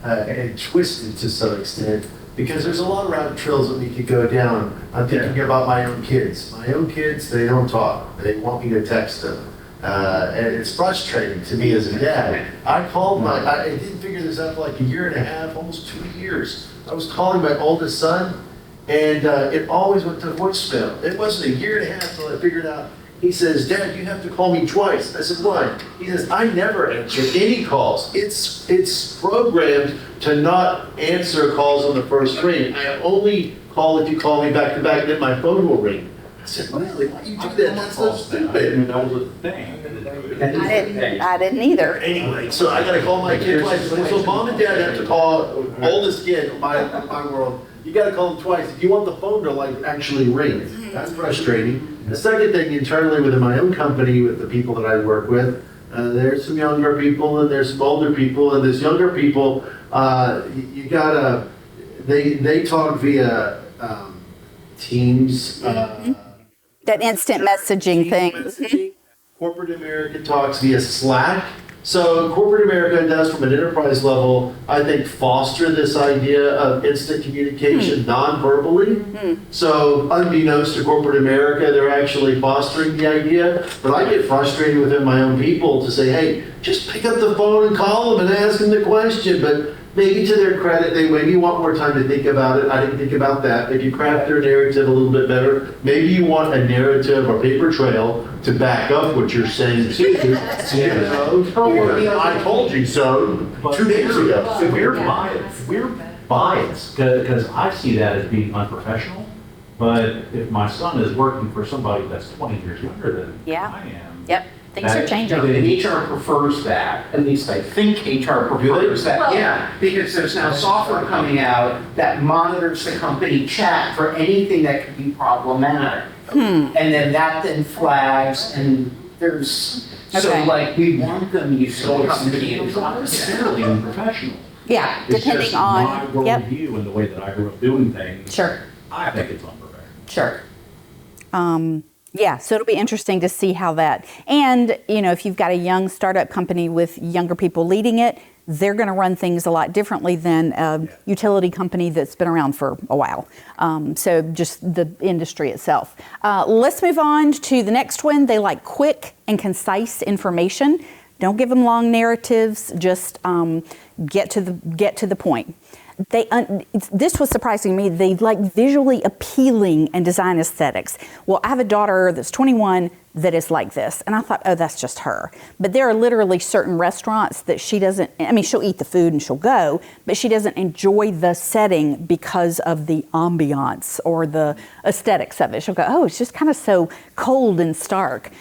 and twisted to some extent, because there's a lot of rabbit trails that we could go down. I'm thinking about my own kids. My own kids, they don't talk. They want me to text them. And it's frustrating to me as a dad. I called I didn't figure this out for like a year and a half, almost 2 years. I was calling my oldest son, and it always went to voicemail. It wasn't a year and a half until I figured out. He says, Dad, you have to call me twice. I said, why? He says, I never answer any calls. It's programmed to not answer calls on the first ring. I only call if you call me back to back, then my phone will ring. I said, really? Why do you do that? That's so I stupid. didn't know it was a thing. I didn't either. Anyway, so I gotta call my kid twice. So mom and dad have to call oldest kid, my world. You gotta call them twice if you want the phone to like actually ring. That's frustrating. The second thing, internally within my own company, with the people that I work with, there's some younger people and there's some older people, and there's younger people. You gotta. They talk via Teams. That instant messaging thing. Corporate America talks via Slack. So corporate America does, from an enterprise level, I think, foster this idea of instant communication non-verbally. So unbeknownst to corporate America, they're actually fostering the idea. But I get frustrated within my own people to say, hey, just pick up the phone and call them and ask them the question. But maybe to their credit, they maybe want more time to think about it. I didn't think about that. If you craft their narrative a little bit better, maybe you want a narrative or paper trail to back up what you're saying too. I told you so 2 days ago. So we're biased because I see that as being unprofessional. But if my son is working for somebody that's 20 years younger than I am, Yep. Things are changing. And HR prefers that, at least I think HR prefers that, yeah, because there's now software coming out that monitors the company chat for anything that could be problematic. And then flags, and there's, so Okay. like, we want them used to company. it's not necessarily unprofessional. Yeah, It's depending just my on. Yep. worldview and the way that I grew up doing things. Sure. I think it's unprofessional. Sure. Yeah, so it'll be interesting to see how that, and if you've got a young startup company with younger people leading it, they're going to run things a lot differently than a utility company that's been around for a while. So just the industry itself. Let's move on to the next one. They like quick and concise information. Don't give them long narratives. Just get to the point. This was surprising to me. They like visually appealing and design aesthetics. Well, I have a daughter that's 21 that is like this, and I thought, oh, that's just her. But there are literally certain restaurants that she doesn't. I mean, she'll eat the food and she'll go, but she doesn't enjoy the setting because of the ambiance or the aesthetics of it. She'll go, oh, it's just kind of so cold and stark,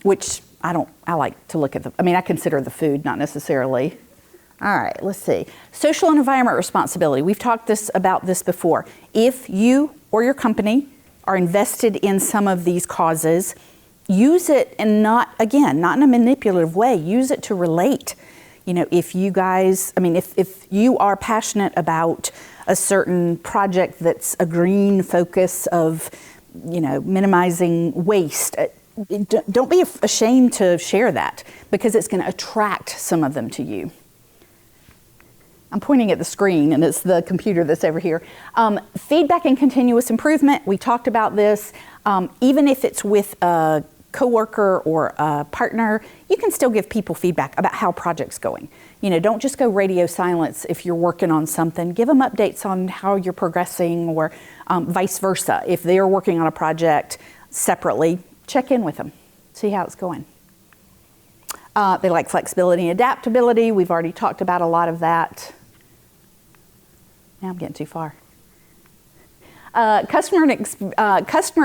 which I don't. I like to look at I consider the food, not necessarily. All right, let's see. Social and environment responsibility. We've talked about this before. If you or your company are invested in some of these causes, use it, and not in a manipulative way. Use it to relate. If you guys, if you are passionate about a certain project that's a green focus of, minimizing waste, don't be ashamed to share that, because it's going to attract some of them to you. I'm pointing at the screen, and it's the computer that's over here. Feedback and continuous improvement. We talked about this. Even if it's with a coworker or a partner, you can still give people feedback about how project's going. Don't just go radio silence if you're working on something. Give them updates on how you're progressing, or vice versa. If they're working on a project separately, check in with them, see how it's going. They like flexibility and adaptability. We've already talked about a lot of that. Now I'm getting too far. Customer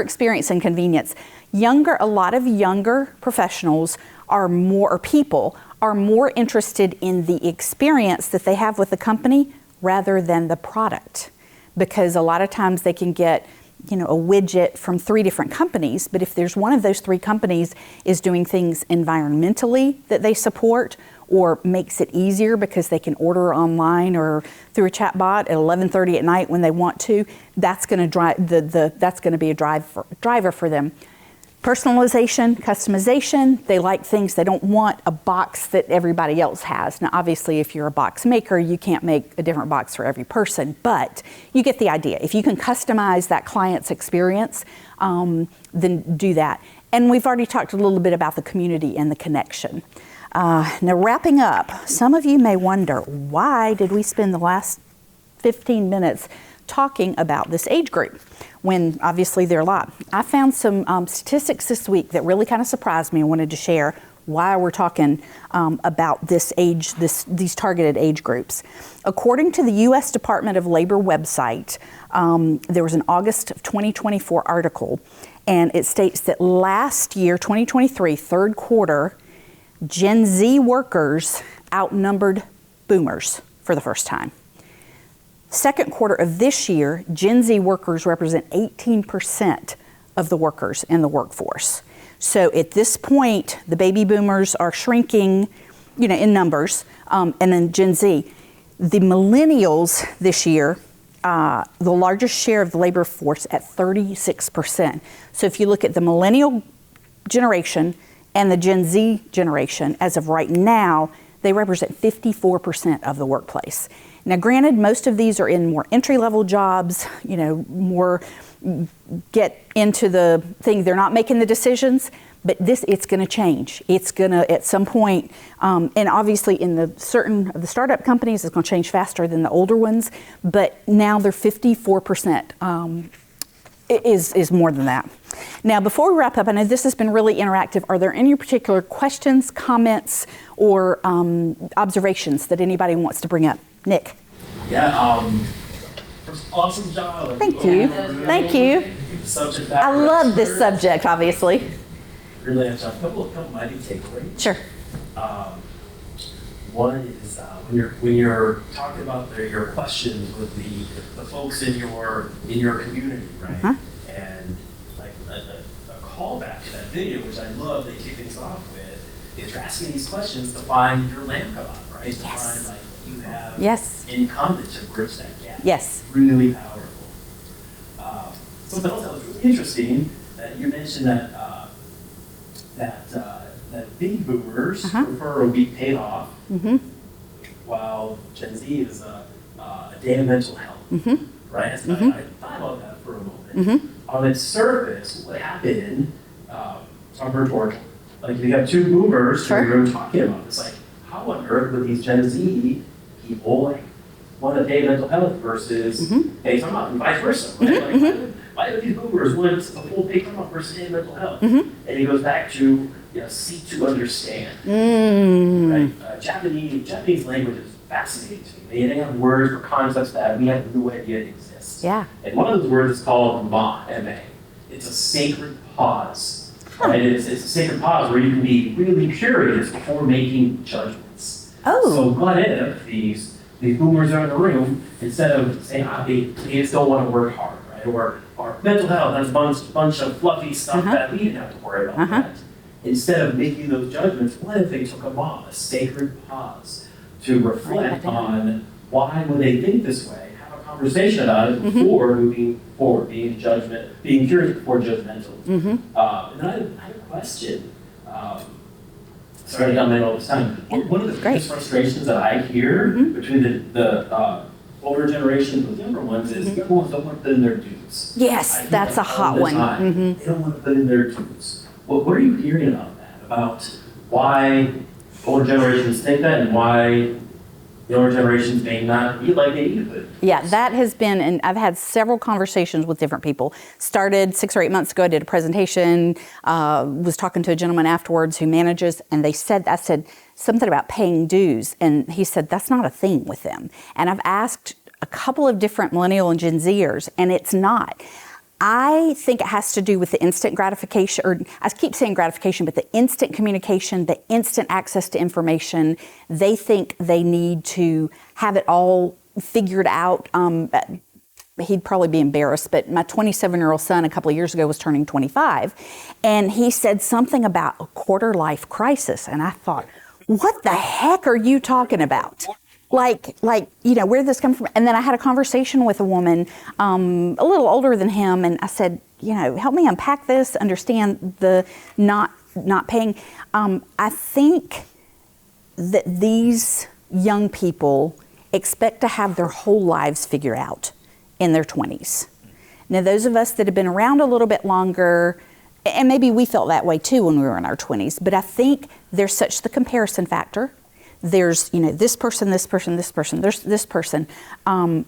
experience and convenience. A lot of younger professionals are more interested in the experience that they have with the company rather than the product, because a lot of times they can get a widget from 3 different companies, but if there's one of those 3 companies is doing things environmentally that they support, or makes it easier because they can order online or through a chat bot at 11:30 at night when they want to, that's going to drive that's going to be a driver for them. Personalization, customization, they like things, they don't want a box that everybody else has. Now obviously if you're a box maker, you can't make a different box for every person, but you get the idea. If you can customize that client's experience, then do that. And we've already talked a little bit about the community and the connection. Now wrapping up, some of you may wonder, why did we spend the last 15 minutes talking about this age group when obviously there are a lot? I found some statistics this week that really kind of surprised me and wanted to share why we're talking about this age, these targeted age groups. According to the U.S. Department of Labor website, there was an August of 2024 article, and it states that last year, 2023, third quarter, Gen Z workers outnumbered boomers for the first time. Second quarter of this year, Gen Z workers represent 18% of the workers in the workforce. So at this point, the baby boomers are shrinking, in numbers, and then Gen Z. The millennials this year, the largest share of the labor force at 36%. So if you look at the millennial generation and the Gen Z generation, as of right now, they represent 54% of the workplace. Now, granted, most of these are in more entry-level jobs, more get into the thing, they're not making the decisions, but it's going to change. It's going to, at some point, and obviously in certain of the startup companies, it's going to change faster than the older ones, but now they're 54%. Is more than that. Now, before we wrap up, I know this has been really interactive. Are there any particular questions, comments, or observations that anybody wants to bring up? Nick. Yeah, awesome job. Thank you. Thank you. I love this subject, obviously. Really nice job. A couple might be takeaways. Sure. One is when you're talking about your questions with the folks in your community, right? Uh-huh. And like a callback to that video, which I love, they kick things off with, is you're asking these questions to find your lamb kebab, right? Yes. To find like you have Yes. in common to bridge that gap. Yes. Really powerful. Something else that was really interesting that you mentioned that baby boomers prefer a week paid off, while Gen Z is a day of mental health, right? So I thought about that for a moment. On its surface, what happened, it's rhetorical. Like you got 2 boomers who were talking about this, like how on earth would these Gen Z people like want a day of mental health versus hey, talking about and vice versa, right? Like, why do these boomers want a full pay time off versus day of mental health? And he goes back to seek to understand. Right? Japanese language is fascinating to me. They have words for concepts that we have no idea exist. Yeah. And one of those words is called ma, M-A. It's a sacred pause. Right? It's a sacred pause where you can be really curious before making judgments. Oh. So what if these boomers are in the room, instead of saying, they just don't want to work hard, right? Or mental health, that's a bunch of fluffy stuff that we didn't have to worry about that. Instead of making those judgments, what if they took a sacred pause to reflect on why would they think this way, have a conversation about it before moving forward, being curious before judgmental. And I had a question. Sorry to jump in all this time. One of the biggest frustrations that I hear between the older generations and the younger ones is younger ones don't want to put in their dues. Yes, that's a hot one. They don't want to put in their dues. What are you hearing about that? About why older generations think that and why the older generations may not be like they need to? Yeah, that has been, and I've had several conversations with different people. Started 6 or 8 months ago, I did a presentation, was talking to a gentleman afterwards who manages, and I said something about paying dues, and he said that's not a thing with them. And I've asked a couple of different millennial and Gen Zers, and it's not. I think it has to do with the instant gratification, or I keep saying gratification, but the instant communication, the instant access to information. They think they need to have it all figured out. he'd probably be embarrassed, but my 27-year-old son a couple of years ago was turning 25, and he said something about a quarter life crisis, and I thought, what the heck are you talking about? Like, where did this come from? And then I had a conversation with a woman a little older than him, and I said, help me unpack this, understand the not paying. I think that these young people expect to have their whole lives figured out in their 20s. Now, those of us that have been around a little bit longer, and maybe we felt that way too when we were in our 20s, but I think there's such the comparison factor. There's, this person, there's this person,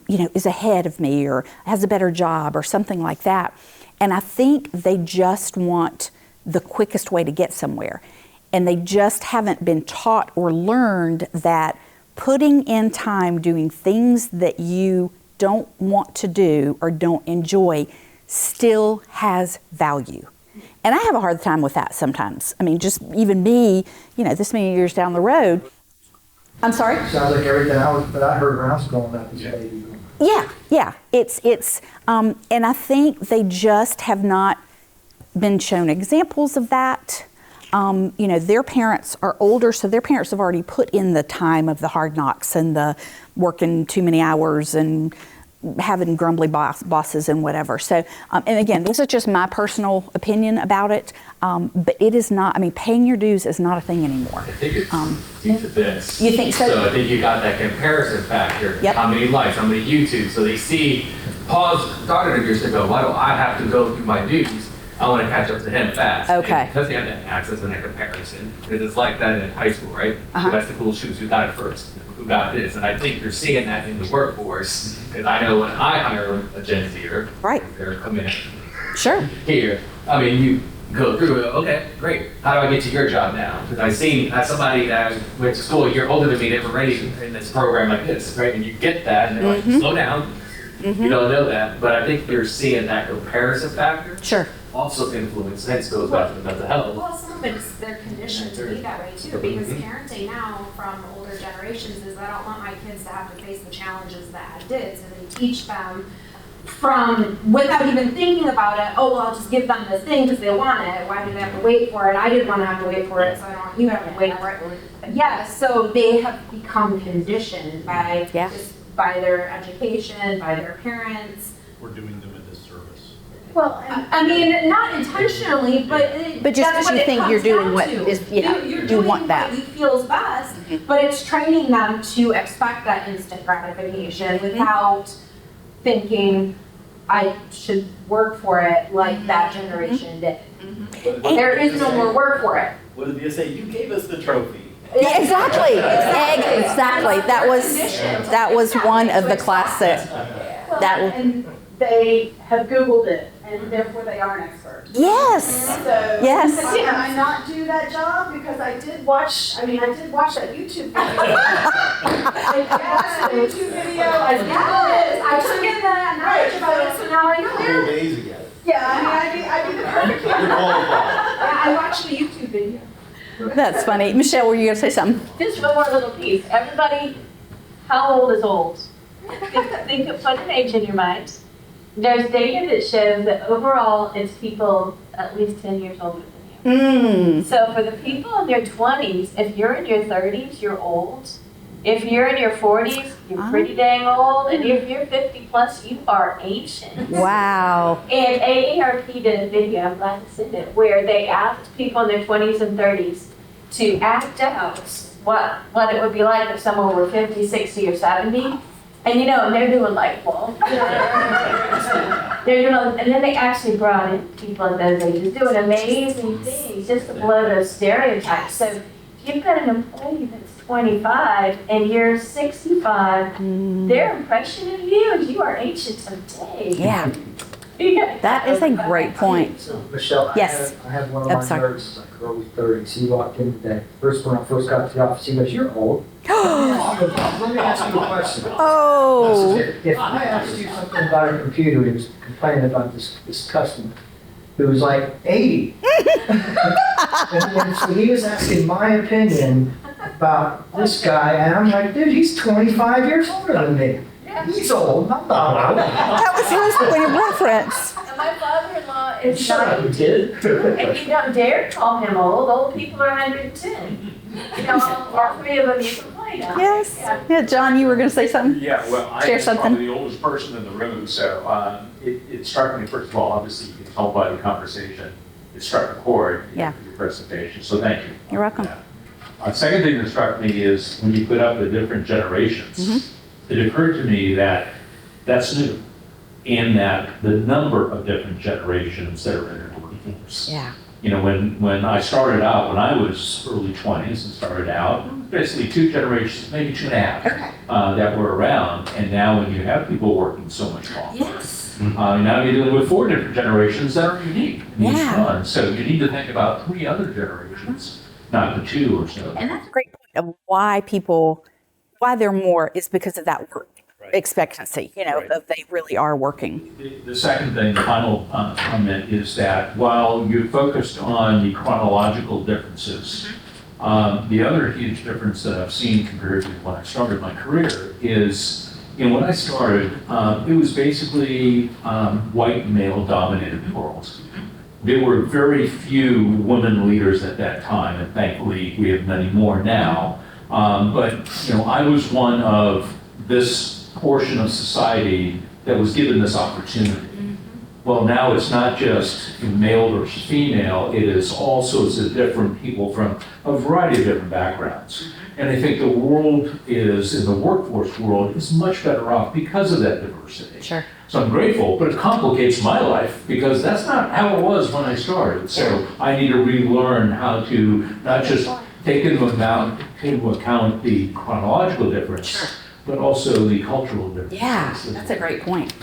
is ahead of me or has a better job or something like that. And I think they just want the quickest way to get somewhere. And they just haven't been taught or learned that putting in time doing things that you don't want to do or don't enjoy still has value. And I have a hard time with that sometimes. I mean, just even me, this many years down the road. I'm sorry? Sounds like everything that I heard when I was growing up is baby boom. Yeah. It's and I think they just have not been shown examples of that. Their parents are older, so their parents have already put in the time of the hard knocks and the working too many hours and having grumbly bosses and whatever. So, and again, this is just my personal opinion about it, but it is not, paying your dues is not a thing anymore. I think it's due to this. You think so? So I think you got that comparison factor. Yep. How many likes, how many YouTube, so they see Paul's daughter years ago, why do I have to go through my dues? I want to catch up to him fast. Okay. And because they have that access and that comparison, because it's like that in high school, right? Uh-huh. Who has the cool shoes? Who got it first? Who got this? And I think you're seeing that in the workforce. Because I know when I hire a Gen Zer, Right. they're coming in Sure. here. You go through it. Okay, great. How do I get to your job now? Because I've seen as somebody that went to school a year older than me, they were ready in this program like this, right? And you get that, and they're like, slow down. You don't know that, but I think you're seeing that comparison factor. Sure. Also influence, hence goes back to the mental health. Well, some of it's they're conditioned to be that way too, because parenting now from older generations is I don't want my kids to have to face the challenges that I did, so they teach them without even thinking about it, I'll just give them this thing because they want it. Why do they have to wait for it? I didn't want to have to wait for it, so I don't want you to have to wait for it. Yeah, so they have become conditioned by their education, by their parents. We're doing them a disservice. Well, not intentionally, but But just because you think you're doing what is, you're you want doing that. what you feels best, but it's training them to expect that instant gratification without thinking I should work for it like that generation did. There is no more work for it. What did you say? You gave us the trophy. Yeah, exactly. That was one of the classic. And they have Googled it, and therefore they are an expert. Yes. So, Yes. Can I not do that job? Because I did watch that YouTube video. I YouTube video. I took in that knowledge about it, so now I know. Days ago. Yeah, I'd be the perfect candidate. I watched the YouTube video. That's funny. Michelle, were you going to say something? Just one more little piece. Everybody, how old is old? Think of put an age in your mind. There's data that shows that overall it's people at least 10 years older than you. So for the people in their 20s, if you're in your 30s, you're old. If you're in your 40s, you're pretty dang old. And if you're 50 plus, you are ancient. Wow. And AARP did a video, I'm glad to send it, where they asked people in their 20s and 30s to act out what it would be like if someone were 50, 60, or 70. And they're doing like, they're doing, and then they actually brought in people at those ages doing amazing things just to blow those stereotypes. So if you've got an employee that's 25 and you're 65, their impression of you is you are ancient today. Yeah. That is a great point. So, Michelle, Yes. I had one of my nurses, like early 30s. He walked in today. When I first got to the office, he goes, "You're old." Let me ask you a question. Oh. If I asked you something about a computer, he was complaining about this customer who was like 80. and so he was asking my opinion about this guy, and I'm like, dude, he's 25 years older than me. He's old, I'm not old. That was his point of reference. And my father-in-law is Shut up, you 90, kid. and you don't dare call him old. Old people are 110. You know, all three of them you complain of. Yes. Yeah. Yeah, John, you were going to say something? Yeah, well, I Share am something. probably the oldest person in the room, so it struck me, first of all, obviously you can tell by the conversation, it struck a chord in Yeah. your presentation, so thank you. You're welcome. Second thing that struck me is when you put up the different generations, Mm-hmm. it occurred to me that that's new, in that the number of different generations that are in the workforce. Yeah. You know, when I started out, when I was early 20s and started out, basically 2 generations, maybe 2.5, that were around. And now when you have people working so much longer, Yes. now you're dealing with 4 different generations that are unique in each Yeah. one. So you need to think about 3 other generations, not the 2 or so. And that's a great point of why they're more is because of that work expectancy, of they really are working. The second thing, the final comment is that while you focused on the chronological differences, the other huge difference that I've seen compared to when I started my career is, when I started, it was basically white male dominated world. There were very few women leaders at that time, and thankfully we have many more now. But I was one of this portion of society that was given this opportunity. Well, now it's not just male versus female, it is all sorts of different people from a variety of different backgrounds. And I think the world is, in the workforce world, is much better off because of that diversity. Sure. So I'm grateful, but it complicates my life because that's not how it was when I started. So I need to relearn how to not just take into account the chronological difference, but also the cultural difference. Yeah, that's a great point.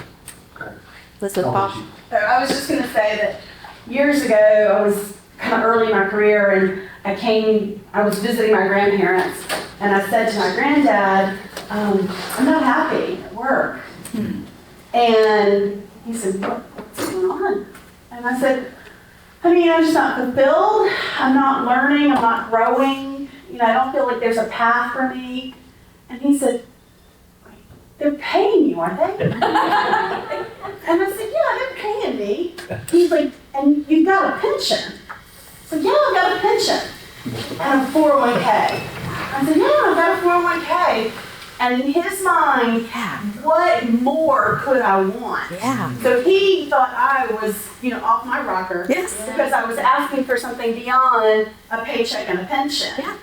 Elizabeth, Bob? So I was just going to say that years ago, I was kind of early in my career, and I was visiting my grandparents, and I said to my granddad, I'm not happy at work. And he said, what's going on? And I said, I'm just not fulfilled. I'm not learning. I'm not growing. I don't feel like there's a path for me. And he said, they're paying you, aren't they? And I said, yeah, they're paying me. He's like, and you got a pension? I said, yeah, I got a pension. And a 401k. I said, yeah, I got a 401k. And in his mind, what more could I want? Yeah. So he thought I was, off my rocker. Yes. Because I was asking for something beyond a paycheck and a pension. Yeah.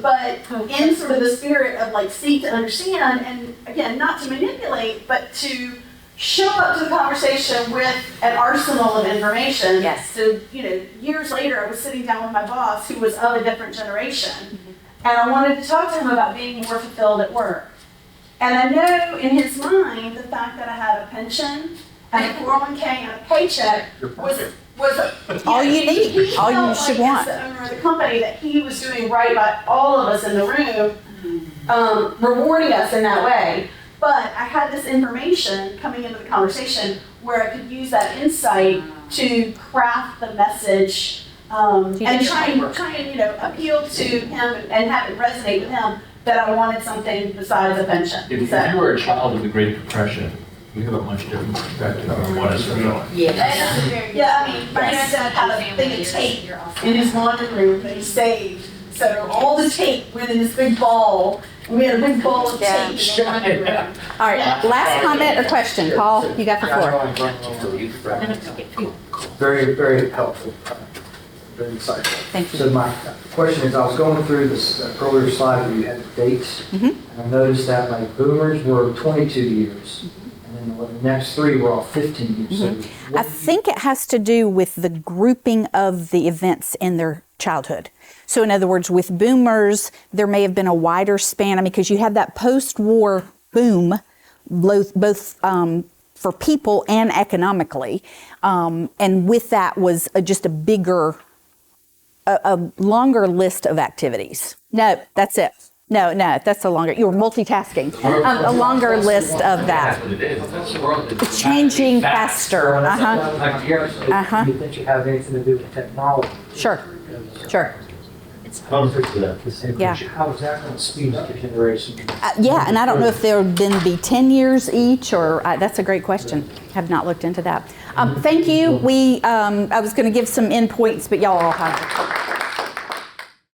But in sort of the spirit of seek to understand, and again, not to manipulate, but to show up to the conversation with an arsenal of information. Yes. So, years later, I was sitting down with my boss who was of a different generation, and I wanted to talk to him about being more fulfilled at work. And I know in his mind, the fact that I had a pension and a 401k and a paycheck was All you need, he all you felt should like want. as the owner of the company that he was doing right by all of us in the room, rewarding us in that way. But I had this information coming into the conversation where I could use that insight to craft the message and try and appeal to him and have it resonate with him that I wanted something besides a pension. If you were a child of the Great Depression, you have a much different perspective on what is real. Yeah, my dad had a thing of tape in his laundry room that he saved. So all the tape went in this big ball. We had a big ball of tape in the laundry room. All right, last comment or question. Paul, you got the floor. Very, very helpful. Very insightful. Thank you. So my question is, I was going through this earlier slide where you had the dates, and I noticed that boomers were 22 years, and then the next 3 were all 15 years. So I think it has to do with the grouping of the events in their childhood. So in other words, with boomers, there may have been a wider span, because you had that post-war boom, both for people and economically. And with that was just a longer list of activities. No, that's it. No, that's a longer, you were multitasking. A longer list of that. It's changing faster. Do you think you have anything to do with technology? Sure. How is that going to speed up the generation? Yeah, and I don't know if there would then be 10 years each, or that's a great question. Have not looked into that. Thank you. I was going to give some endpoints, but y'all all have